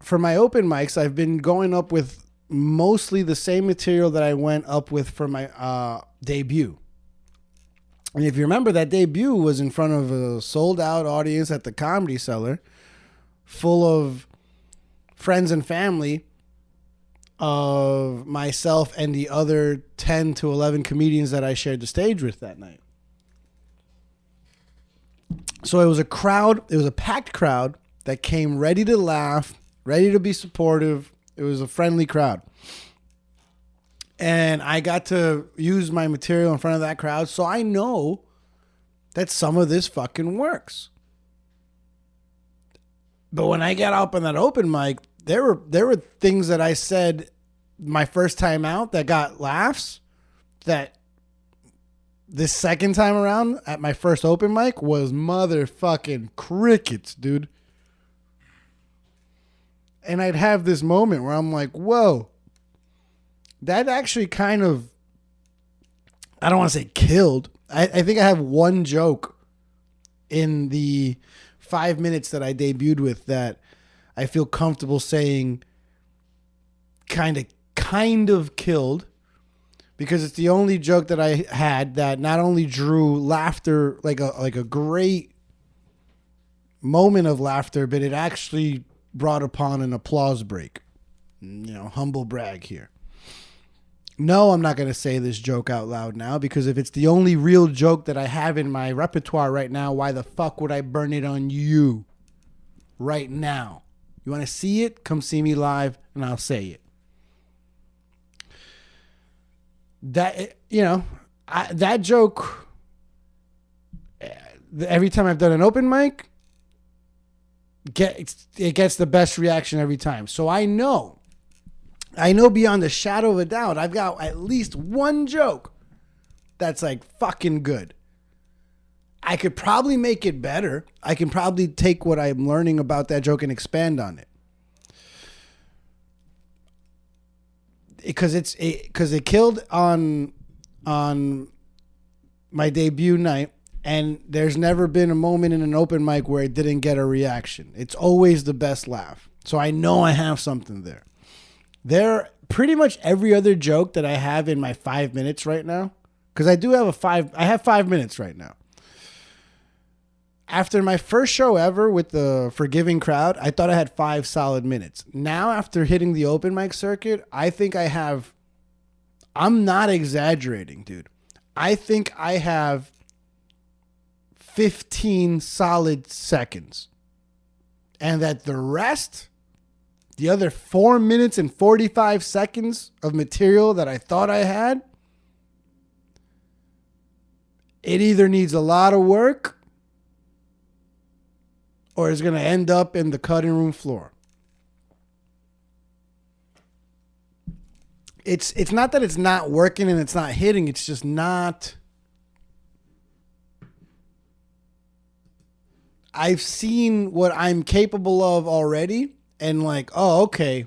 for my open mics, I've been going up with mostly the same material that I went up with for my debut. And if you remember, that debut was in front of a sold out audience at the Comedy Cellar, full of friends and family of myself and the other 10 to 11 comedians that I shared the stage with that night. So it was a packed crowd that came ready to laugh, ready to be supportive. It was a friendly crowd. And I got to use my material in front of that crowd. So I know that some of this fucking works. But when I got up on that open mic, there were things that I said my first time out that got laughs that this second time around at my first open mic was motherfucking crickets, dude. And I'd have this moment where I'm like, whoa, that actually kind of, I don't want to say killed. I think I have one joke in the 5 minutes that I debuted with that I feel comfortable saying kind of killed, because it's the only joke that I had that not only drew laughter, like a great moment of laughter, but it actually brought upon an applause break. Humble brag here. No, I'm not going to say this joke out loud now, because if it's the only real joke that I have in my repertoire right now, why the fuck would I burn it on you right now? You want to see it? Come see me live and I'll say it. That joke, every time I've done an open mic, it gets the best reaction every time. So I know beyond a shadow of a doubt, I've got at least one joke that's like fucking good. I could probably make it better. I can probably take what I'm learning about that joke and expand on it. Because it killed on my debut night, and there's never been a moment in an open mic where it didn't get a reaction. It's always the best laugh. So I know I have something there. There, pretty much every other joke that I have in my 5 minutes right now, because I have 5 minutes right now. After my first show ever with the forgiving crowd, I thought I had 5 solid minutes. Now, after hitting the open mic circuit, I think I'm not exaggerating, dude. I think I have 15 solid seconds. And that the rest, the other 4 minutes and 45 seconds of material that I thought I had, it either needs a lot of work or is going to end up in the cutting room floor. It's not that it's not working and it's not hitting. It's just not. I've seen what I'm capable of already, and like, oh, okay.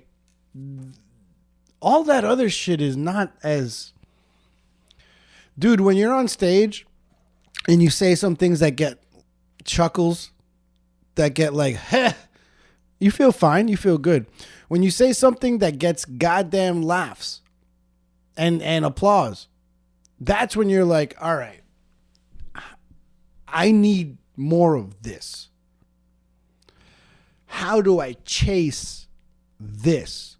All that other shit is not as. Dude, when you're on stage and you say some things that get chuckles, that get like, heh, you feel fine. You feel good. When you say something that gets goddamn laughs and applause, that's when you're like, all right, I need more of this. How do I chase this?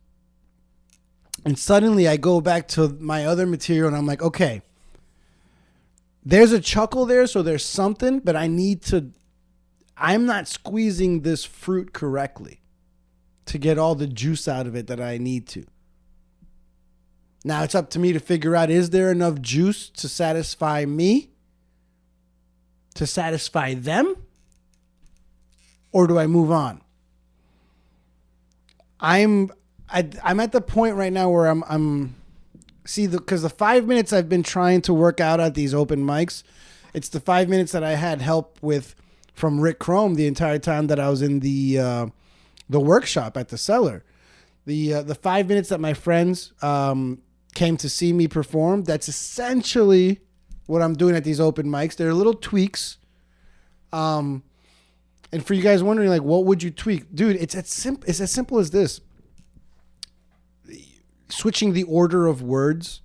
And suddenly I go back to my other material and I'm like, okay, there's a chuckle there, so there's something, but I'm not squeezing this fruit correctly to get all the juice out of it that I need to. Now it's up to me to figure out, is there enough juice to satisfy me, to satisfy them, or do I move on? I'm at the point right now where because the 5 minutes I've been trying to work out at these open mics, it's the 5 minutes that I had help with from Rick Chrome the entire time that I was in the workshop at the Cellar. The 5 minutes that my friends came to see me perform, that's essentially what I'm doing at these open mics. There are little tweaks. And for you guys wondering, like, what would you tweak? Dude, it's as simple as this. Switching the order of words,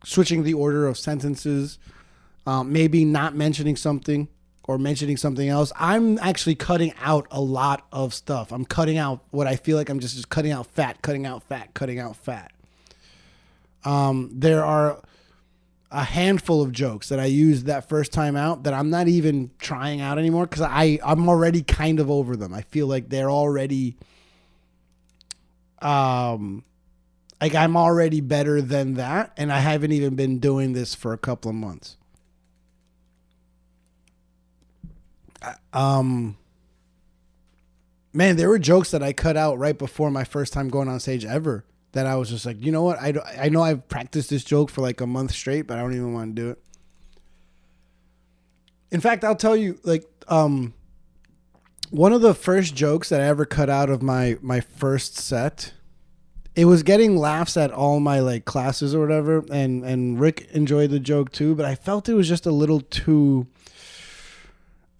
switching the order of sentences, maybe not mentioning something or mentioning something else. I'm actually cutting out a lot of stuff. I'm cutting out what I feel like I'm just cutting out fat, cutting out fat, cutting out fat. There are a handful of jokes that I used that first time out that I'm not even trying out anymore because I'm already kind of over them. I feel like they're already, I Like, I'm already better than that, and I haven't even been doing this for a couple of months. Man, there were jokes that I cut out right before my first time going on stage ever that I was just like, you know what? I know I've practiced this joke for like a month straight, but I don't even want to do it. In fact, I'll tell you, like, one of the first jokes that I ever cut out of my first set, it was getting laughs at all my like classes or whatever, and Rick enjoyed the joke too, but I felt it was just a little too,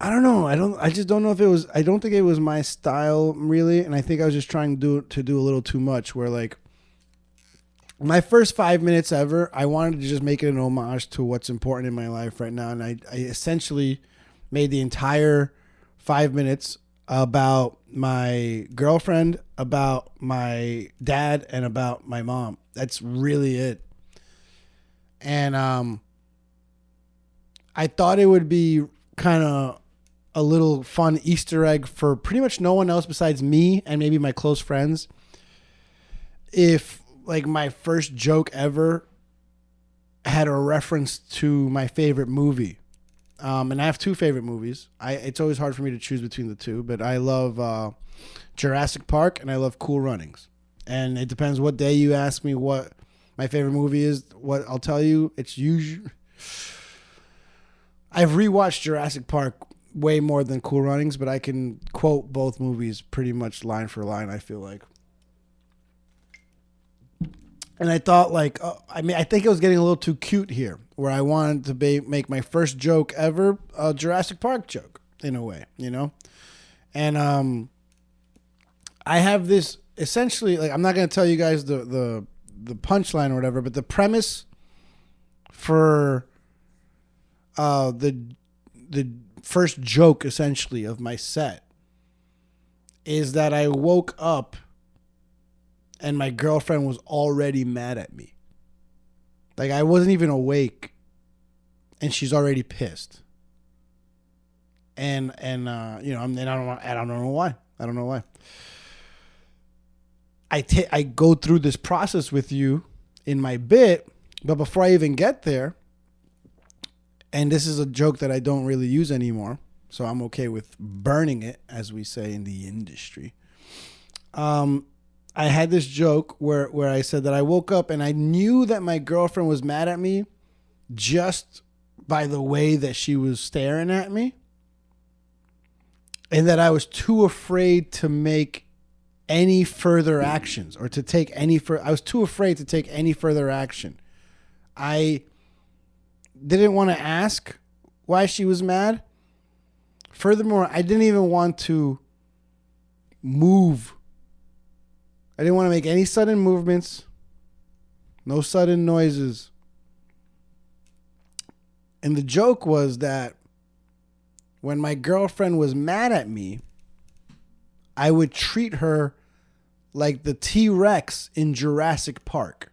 I don't know. I just don't know if it was, I don't think it was my style really. And I think I was just trying to do a little too much, where like my first 5 minutes ever, I wanted to just make it an homage to what's important in my life right now. And I essentially made the entire 5 minutes about my girlfriend, about my dad, and about my mom. That's really it. And I thought it would be kind of a little fun Easter egg for pretty much no one else besides me and maybe my close friends, if like my first joke ever had a reference to my favorite movie. And I have two favorite movies. It's always hard for me to choose between the two, but I love Jurassic Park and I love Cool Runnings. And it depends what day you ask me what my favorite movie is. What I'll tell you, it's usually, I've rewatched Jurassic Park way more than Cool Runnings, but I can quote both movies pretty much line for line, I feel like. And I thought, like, I think it was getting a little too cute here, where I wanted to make my first joke ever a Jurassic Park joke, in a way, you know? And I have this, essentially, like, I'm not going to tell you guys the punchline or whatever, but the premise for the first joke, essentially, of my set is that I woke up and my girlfriend was already mad at me. Like, I wasn't even awake and she's already pissed. And you know, I don't know why. I don't know why. I go through this process with you in my bit, but before I even get there, and this is a joke that I don't really use anymore, so I'm okay with burning it, as we say in the industry. I had this joke where I said that I woke up and I knew that my girlfriend was mad at me just by the way that she was staring at me, and that I was too afraid to make any further actions or to take any I was too afraid to take any further action. I didn't want to ask why she was mad. Furthermore, I didn't even want to move. I didn't want to make any sudden movements, no sudden noises. And the joke was that when my girlfriend was mad at me, I would treat her like the T-Rex in Jurassic Park.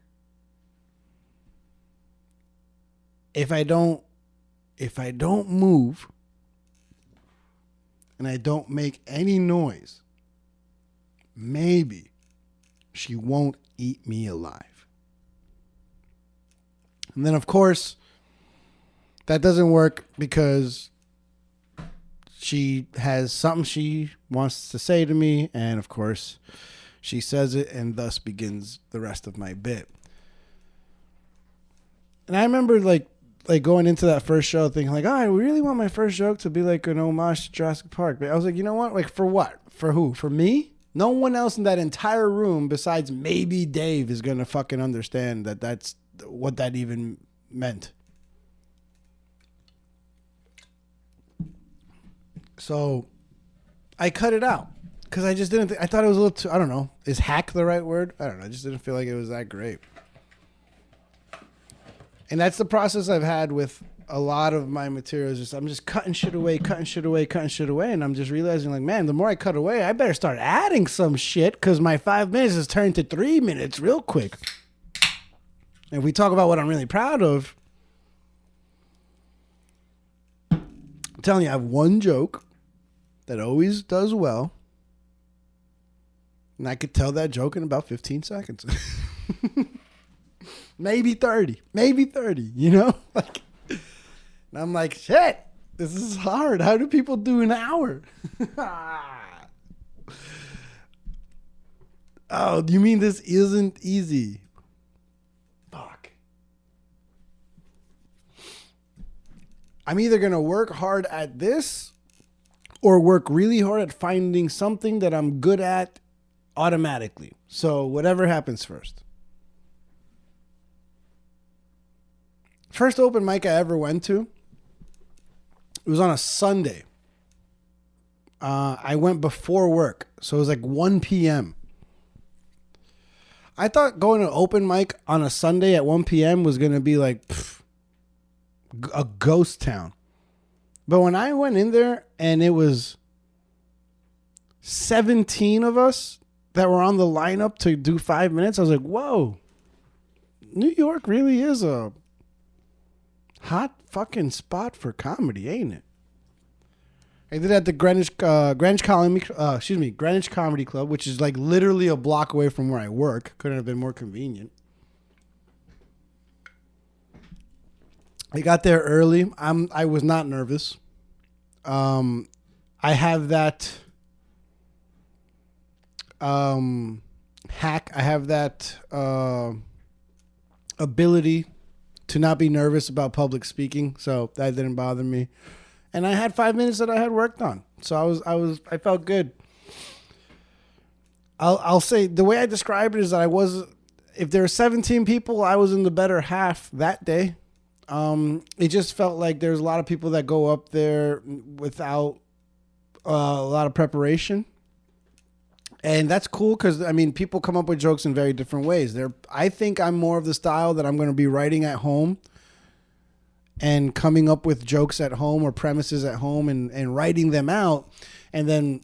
If I don't move and I don't make any noise, maybe she won't eat me alive. And then, of course, that doesn't work because she has something she wants to say to me, and of course, she says it, and thus begins the rest of my bit. And I remember like going into that first show thinking like, oh, I really want my first joke to be like an homage to Jurassic Park. But I was like, you know what? Like, for what? For who? For me? No one else in that entire room besides maybe Dave is going to fucking understand that that's what that even meant. So I cut it out because I just didn't I thought it was a little too, I don't know. Is hack the right word? I don't know. I just didn't feel like it was that great. And that's the process I've had with a lot of my materials. Just I'm just cutting shit away. And I'm just realizing, like, man, the more I cut away, I better start adding some shit because my 5 minutes has turned to 3 minutes real quick. And if we talk about what I'm really proud of, I'm telling you, I have one joke that always does well. And I could tell that joke in about 15 seconds. Maybe 30, you know? Like, and I'm like, shit, this is hard. How do people do an hour? Oh, you mean this isn't easy? Fuck. I'm either going to work hard at this or work really hard at finding something that I'm good at automatically. So whatever happens first. First open mic I ever went to, it was on a Sunday. I went before work, so it was like 1 p.m. I thought going to open mic on a Sunday at 1 p.m. was going to be like a ghost town. But when I went in there and it was 17 of us that were on the lineup to do 5 minutes, I was like, whoa, New York really is a hot fucking spot for comedy, ain't it? I did it at the Greenwich Comedy Club, which is like literally a block away from where I work. Couldn't have been more convenient. I got there early. I was not nervous. I have that hack. I have that ability to not be nervous about public speaking, so that didn't bother me. And I had 5 minutes that I had worked on, so I felt good. I'll say the way I describe it is that if there were 17 people, I was in the better half that day. It just felt like there's a lot of people that go up there without a lot of preparation. And that's cool because, I mean, people come up with jokes in very different ways. I think I'm more of the style that I'm going to be writing at home and coming up with jokes at home or premises at home and writing them out and then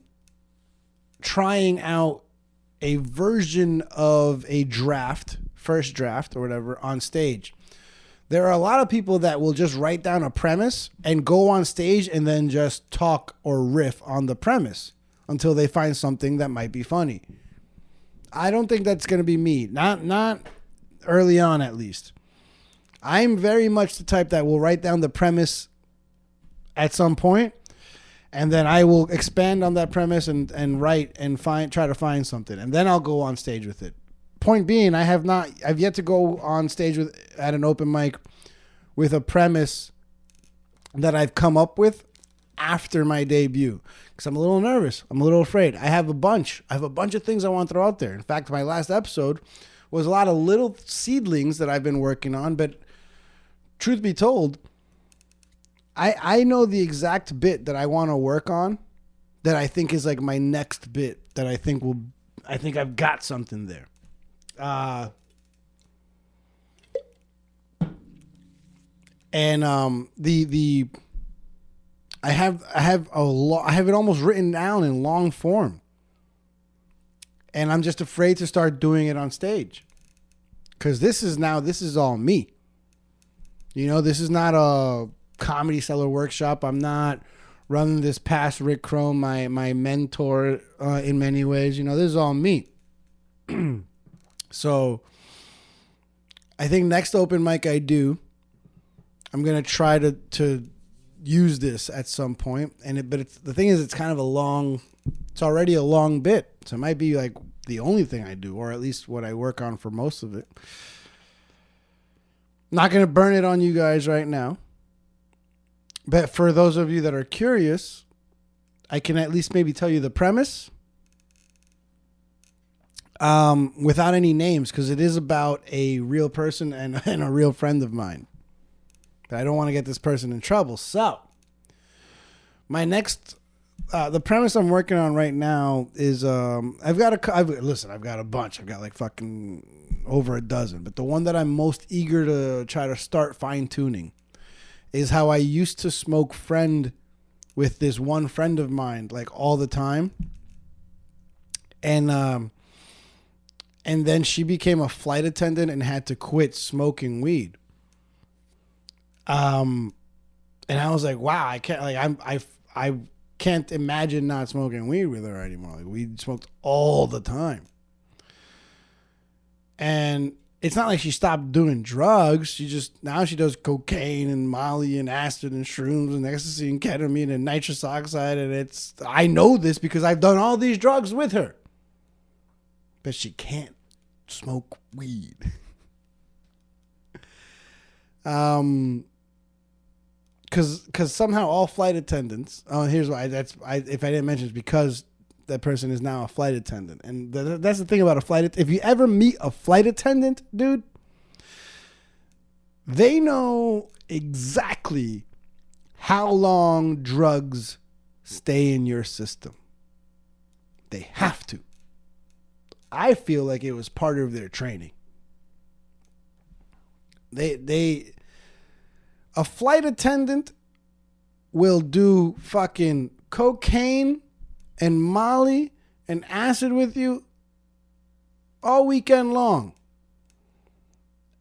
trying out a version of a first draft or whatever on stage. There are a lot of people that will just write down a premise and go on stage and then just talk or riff on the premise until they find something that might be funny. I don't think that's going to be me. Not early on, at least. I'm very much the type that will write down the premise at some point, and then I will expand on that premise and write and try to find something, and then I'll go on stage with it. Point being, I've yet to go on stage at an open mic with a premise that I've come up with after my debut, because I'm a little nervous. I'm a little afraid. I have a bunch of things I want to throw out there. In fact, my last episode was a lot of little seedlings that I've been working on, but truth be told, I know the exact bit that I want to work on that I think is like my next bit that I think I've got something there. I have it almost written down in long form, and I'm just afraid to start doing it on stage because this is all me. You know, this is not a Comedy Cellar workshop. I'm not running this past Rick Chrome, my mentor in many ways. You know, this is all me. So I think next open mic I do, I'm going to try to use this at some point. But the thing is, it's kind of it's already a long bit. So it might be like the only thing I do, or at least what I work on for most of it. Not going to burn it on you guys right now. But for those of you that are curious, I can at least maybe tell you the premise without any names, because it is about a real person and a real friend of mine. But I don't want to get this person in trouble. So my next, the premise I'm working on right now is I've got a bunch. I've got like fucking over a dozen. But the one that I'm most eager to try to start fine tuning is how I used to smoke friend with this one friend of mine like all the time. And then she became a flight attendant and had to quit smoking weed. And I was like, wow, I can't imagine not smoking weed with her anymore. Like, we smoked all the time. And it's not like she stopped doing drugs. Now she does cocaine and Molly and acid and shrooms and ecstasy and ketamine and nitrous oxide. And I know this because I've done all these drugs with her. But she can't smoke weed. Because somehow all flight attendants. Oh, here's why. If I didn't mention, it's because that person is now a flight attendant, and that's the thing about a flight. If you ever meet a flight attendant, dude, they know exactly how long drugs stay in your system. They have to. I feel like it was part of their training. A flight attendant will do fucking cocaine and Molly and acid with you all weekend long.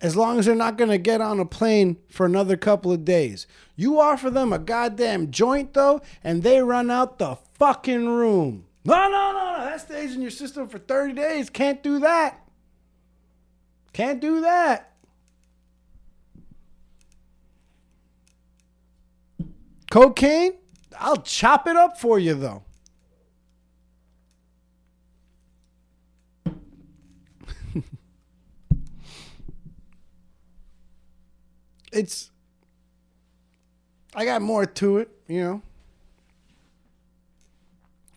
As long as they're not going to get on a plane for another couple of days. You offer them a goddamn joint, though, and they run out the fucking room. No. That stays in your system for 30 days. Can't do that. Can't do that. Cocaine? I'll chop it up for you, though. I got more to it, you know.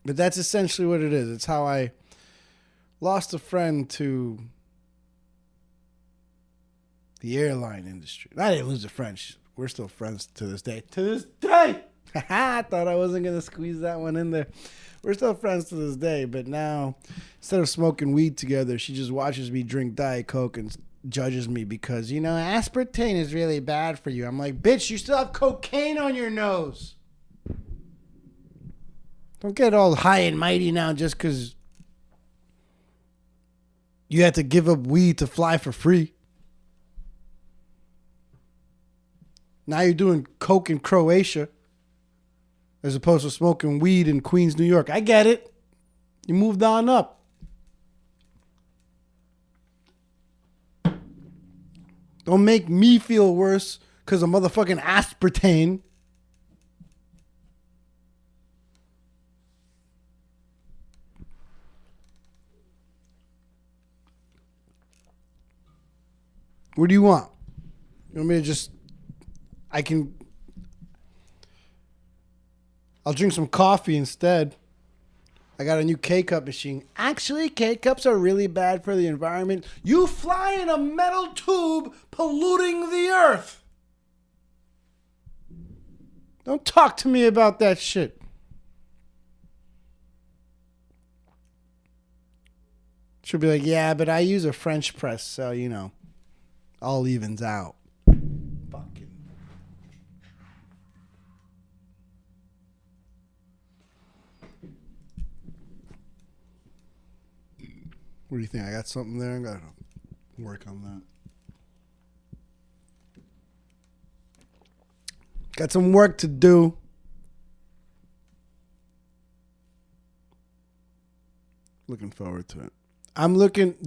But that's essentially what it is. It's how I lost a friend to the airline industry. I didn't lose a friend. We're still friends to this day. To this day! I thought I wasn't going to squeeze that one in there. We're still friends to this day, but now, instead of smoking weed together, she just watches me drink Diet Coke and judges me because, aspartame is really bad for you. I'm like, bitch, you still have cocaine on your nose. Don't get all high and mighty now just because you had to give up weed to fly for free. Now you're doing coke in Croatia as opposed to smoking weed in Queens, New York. I get it. You moved on up. Don't make me feel worse because of motherfucking aspartame. What do you want? You want me to just... I'll drink some coffee instead. I got a new K-Cup machine. Actually, K-Cups are really bad for the environment. You fly in a metal tube polluting the earth. Don't talk to me about that shit. She'll be like, yeah, but I use a French press, so, all evens out. Fucking. What do you think? I got something there? I got to work on that. Got some work to do. Looking forward to it.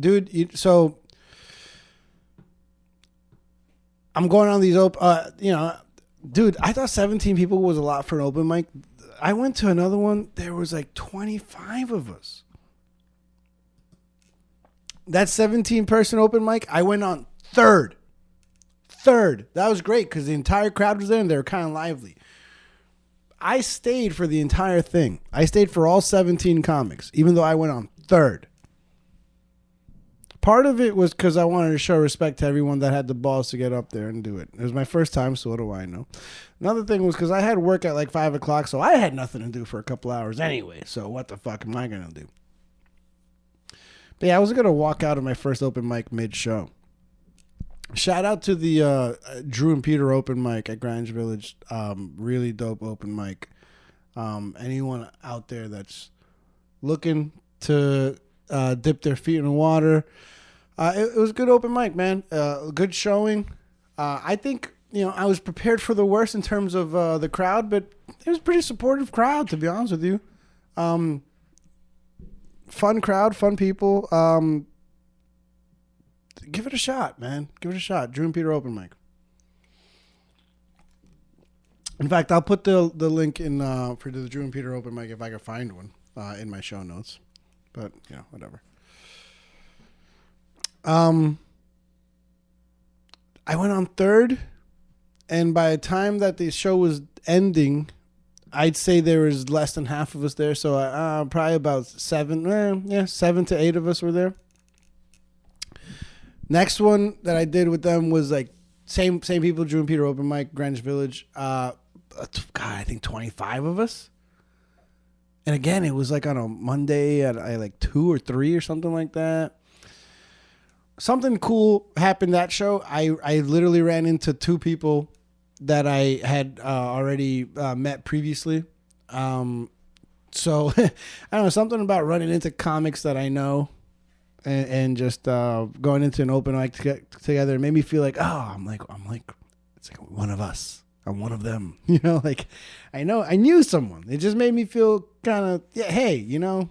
Dude, so I'm going on these dude, I thought 17 people was a lot for an open mic. I went to another one. There was like 25 of us. That 17-person open mic, I went on third. That was great because the entire crowd was there and they were kind of lively. I stayed for the entire thing. I stayed for all 17 comics, even though I went on third. Part of it was because I wanted to show respect to everyone that had the balls to get up there and do it. It was my first time, so what do I know? Another thing was because I had work at like 5 o'clock, so I had nothing to do for a couple hours anyway. So what the fuck am I going to do? But yeah, I was going to walk out of my first open mic mid-show. Shout out to the Drew and Peter open mic at Greenwich Village. Really dope open mic. Anyone out there that's looking to dip their feet in the water, it was a good open mic, man. Good showing. I think, I was prepared for the worst in terms of the crowd, but it was a pretty supportive crowd, to be honest with you. Fun crowd, fun people. give it a shot, man. Give it a shot. Drew and Peter Open Mic. In fact, I'll put the link in for the Drew and Peter Open Mic if I can find one in my show notes. But yeah, whatever. I went on third, and by the time that the show was ending, I'd say there was less than half of us there. So probably about 7 to 8 of us were there. Next one that I did with them was like same people, Drew and Peter Open Mic, Greenwich Village. God, I think 25 of us. And again, it was like on a Monday at like 2 or 3 or something like that. Something cool happened that show. I literally ran into 2 people that I had already met previously. So I don't know, something about running into comics that I know and just going into an open mic together made me feel like, oh, I'm like it's like one of us. I'm one of them. You know, like I knew someone. It just made me feel kind of, yeah, hey, you know,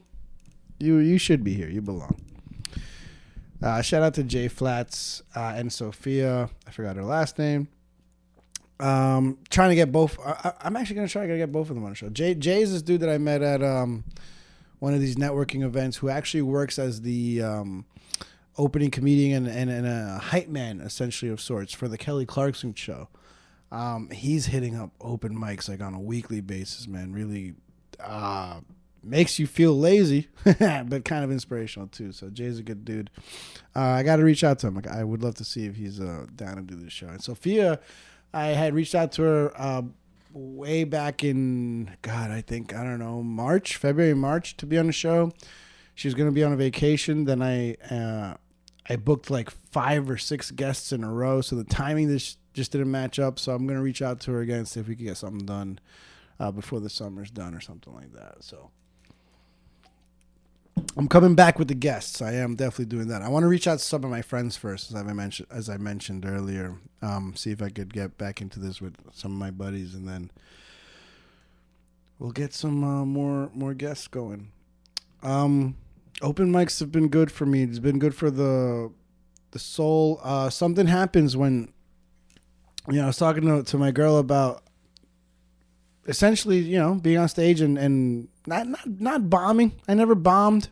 you should be here. You belong. Shout out to Jay Flats and Sophia. I forgot her last name. Trying to get both. I'm actually going to try to get both of them on the show. Jay is this dude that I met at one of these networking events who actually works as the opening comedian and a hype man, essentially, of sorts, for the Kelly Clarkson show. He's hitting up open mics like on a weekly basis, man. Really makes you feel lazy, but kind of inspirational too. So Jay's a good dude. I got to reach out to him. I would love to see if he's down to do this show. And Sophia, I had reached out to her way back in, God, I don't know, February, March to be on the show. She was going to be on a vacation. Then I booked like 5 or 6 guests in a row. So the timing just didn't match up. So I'm going to reach out to her again, see if we can get something done before the summer's done or something like that. So I'm coming back with the guests. I am definitely doing that. I want to reach out to some of my friends first, as I mentioned earlier. See if I could get back into this with some of my buddies, and then we'll get some more guests going. Open mics have been good for me. It's been good for the soul. Something happens when, you know, I was talking to my girl about essentially, you know, being on stage and not bombing. I never bombed.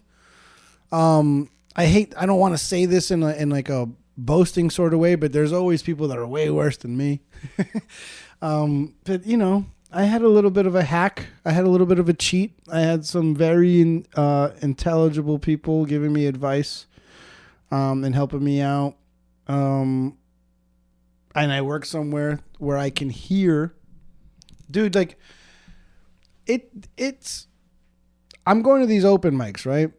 I don't want to say this in like a boasting sort of way, but there's always people that are way worse than me. But you know, I had a little bit of a hack. I had a little bit of a cheat. I had some very intelligible people giving me advice and helping me out. And I work somewhere where I can hear, dude, like it's I'm going to these open mics, right?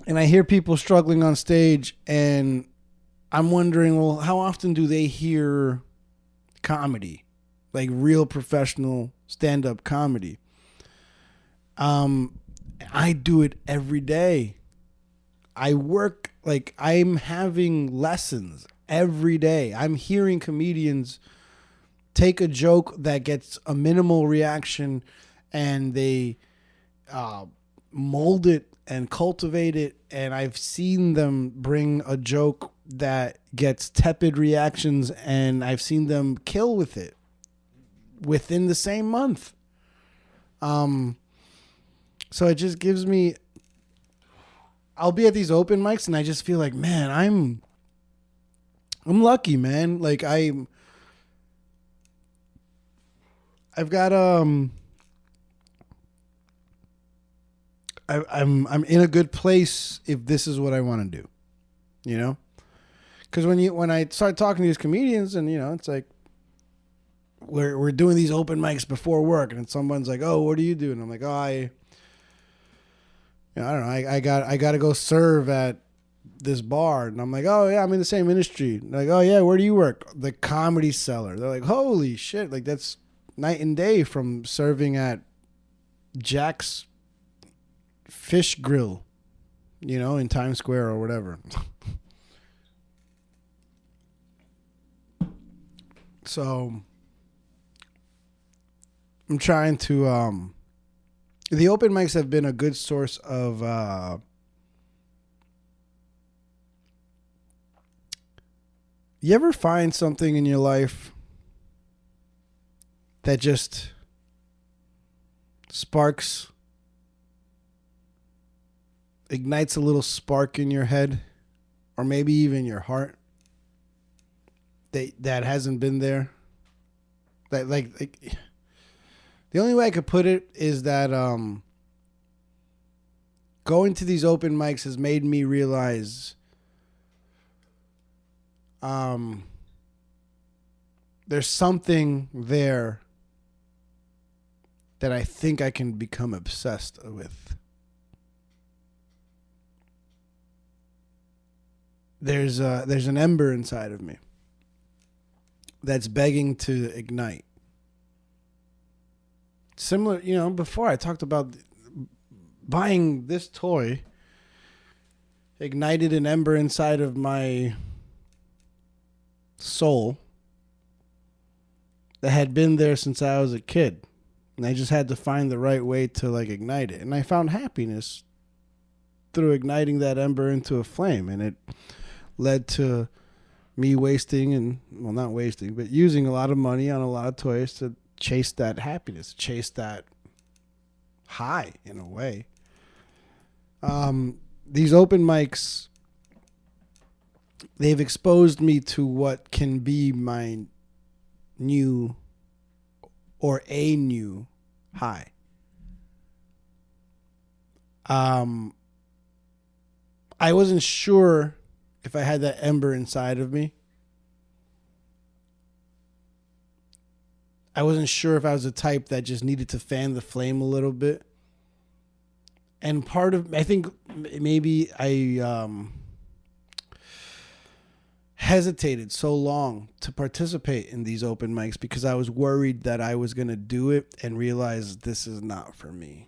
And I hear people struggling on stage, and I'm wondering, well, how often do they hear comedy? Like real professional stand-up comedy. I do it every day. I work, like I'm having lessons every day. I'm hearing comedians take a joke that gets a minimal reaction and they mold it and cultivate it. And I've seen them bring a joke that gets tepid reactions, and I've seen them kill with it within the same month. So it just gives me, I'll be at these open mics and I just feel like, man, I'm lucky, man. Like I've got I'm in a good place if this is what I want to do, you know? Because when I start talking to these comedians, and you know, it's like we're doing these open mics before work, and someone's like, "Oh, what do you do?" And I'm like, "Oh, I don't know. I got to go serve at this bar." And I'm like, "Oh yeah, I'm in the same industry." And like, "Oh yeah, where do you work?" The Comedy Cellar. They're like, "Holy shit! Like that's night and day from serving at Jack's Fish Grill, you know, in Times Square or whatever." So I'm trying to the open mics have been a good source of You ever find something in your life that just ignites a little spark in your head, or maybe even your heart, that hasn't been there? That like the only way I could put it is that going to these open mics has made me realize there's something there that I think I can become obsessed with. There's an ember inside of me that's begging to ignite. Similar, before I talked about buying this toy ignited an ember inside of my soul that had been there since I was a kid. And I just had to find the right way to ignite it. And I found happiness through igniting that ember into a flame. And it led to me not wasting, but using a lot of money on a lot of toys to chase that happiness, chase that high in a way. These open mics, they've exposed me to what can be my new or a new high. I wasn't sure if I had that ember inside of me. I wasn't sure if I was the type that just needed to fan the flame a little bit. And I think maybe I hesitated so long to participate in these open mics because I was worried that I was going to do it and realize this is not for me.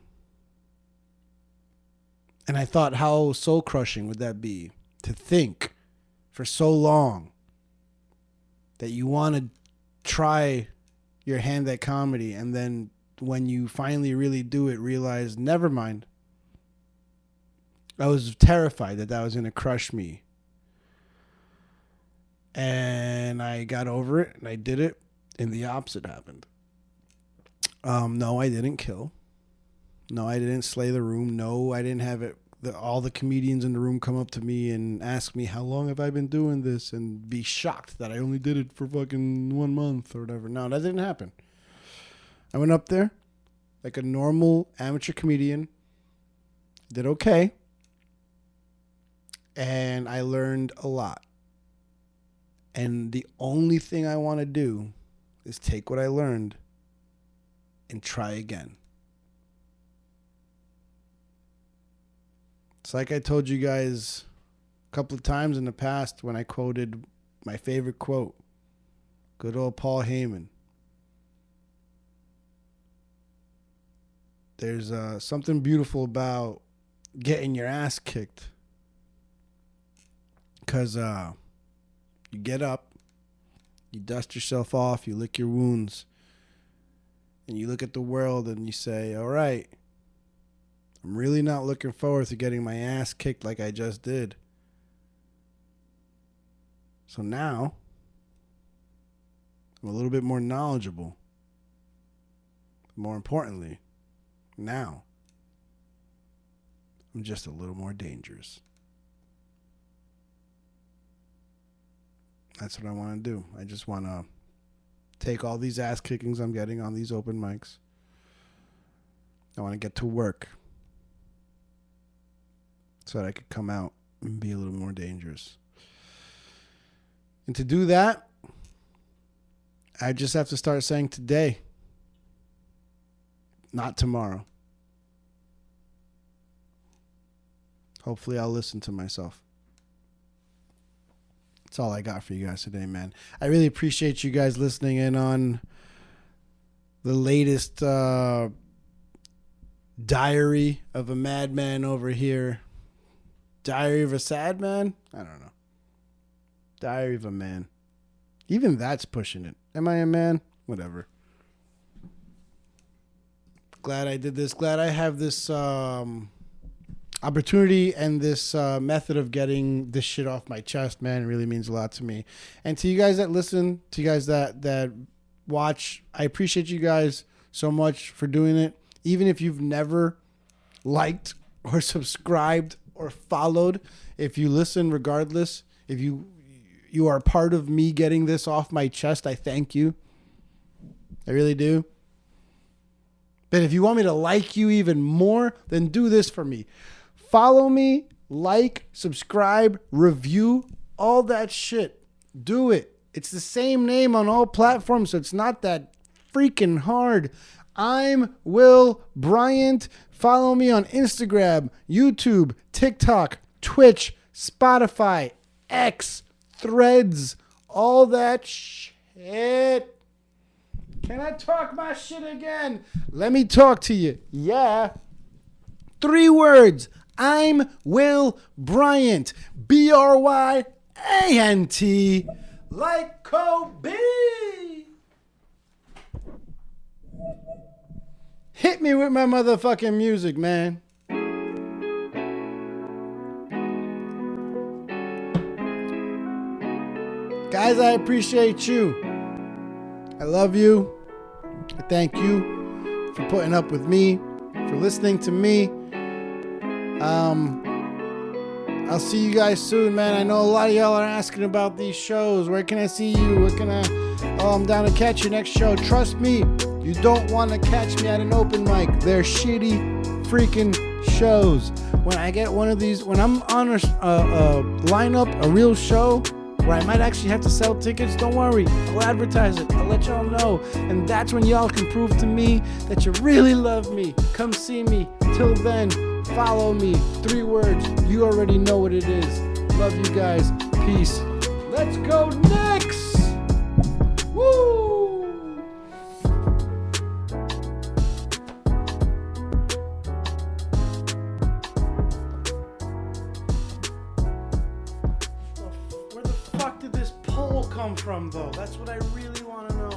And I thought, how soul crushing would that be to think for so long that you want to try your hand at comedy, and then when you finally really do it, realize, never mind. I was terrified that was going to crush me. And I got over it, and I did it, and the opposite happened. No, I didn't kill. No, I didn't slay the room. No, I didn't have all the comedians in the room come up to me and ask me, how long have I been doing this? And be shocked that I only did it for fucking 1 month or whatever. No, that didn't happen. I went up there like a normal amateur comedian, did okay, and I learned a lot. And the only thing I want to do is take what I learned and try again. It's like I told you guys a couple of times in the past when I quoted my favorite quote, good old Paul Heyman. There's something beautiful about getting your ass kicked. Because you get up, you dust yourself off, you lick your wounds, and you look at the world and you say, all right, I'm really not looking forward to getting my ass kicked like I just did. So now, I'm a little bit more knowledgeable. More importantly, now, I'm just a little more dangerous. That's what I want to do. I just want to take all these ass kickings I'm getting on these open mics. I want to get to work so that I could come out and be a little more dangerous. And to do that, I just have to start saying today, not tomorrow. Hopefully I'll listen to myself. That's all I got for you guys today, man. I really appreciate you guys listening in on the latest diary of a madman over here. Diary of a sad man? I don't know. Diary of a man. Even that's pushing it. Am I a man? Whatever. Glad I did this. Glad I have this opportunity and this method of getting this shit off my chest, man. It really means a lot to me. And to you guys that listen, to you guys that watch, I appreciate you guys so much for doing it. Even if you've never liked or subscribed or followed, if you listen regardless, if you are part of me getting this off my chest, I thank you. I really do. But if you want me to like you even more, then do this for me. Follow me, like, subscribe, review, all that shit. Do it. It's the same name on all platforms, so it's not that freaking hard. I'm Will Bryant. Follow me on Instagram, YouTube, TikTok, Twitch, Spotify, X, Threads, all that shit. Can I talk my shit again? Let me talk to you. Yeah. 3 words. I'm Will Bryant. Bryant. Like Kobe. Hit me with my motherfucking music, man. Guys, I appreciate you. I love you. I thank you for putting up with me, for listening to me. I'll see you guys soon, man. I know a lot of y'all are asking about these shows. Where can I see you? Where can I... Oh, I'm down to catch your next show. Trust me, you don't want to catch me at an open mic. They're shitty freaking shows. When I get one of these, when I'm on a lineup, a real show, where I might actually have to sell tickets, don't worry. I'll advertise it. I'll let y'all know. And that's when y'all can prove to me that you really love me. Come see me. Till then, follow me. 3 words. You already know what it is. Love you guys. Peace. Let's go Knicks! Woo! Where the fuck did this poll come from, though? That's what I really want to know.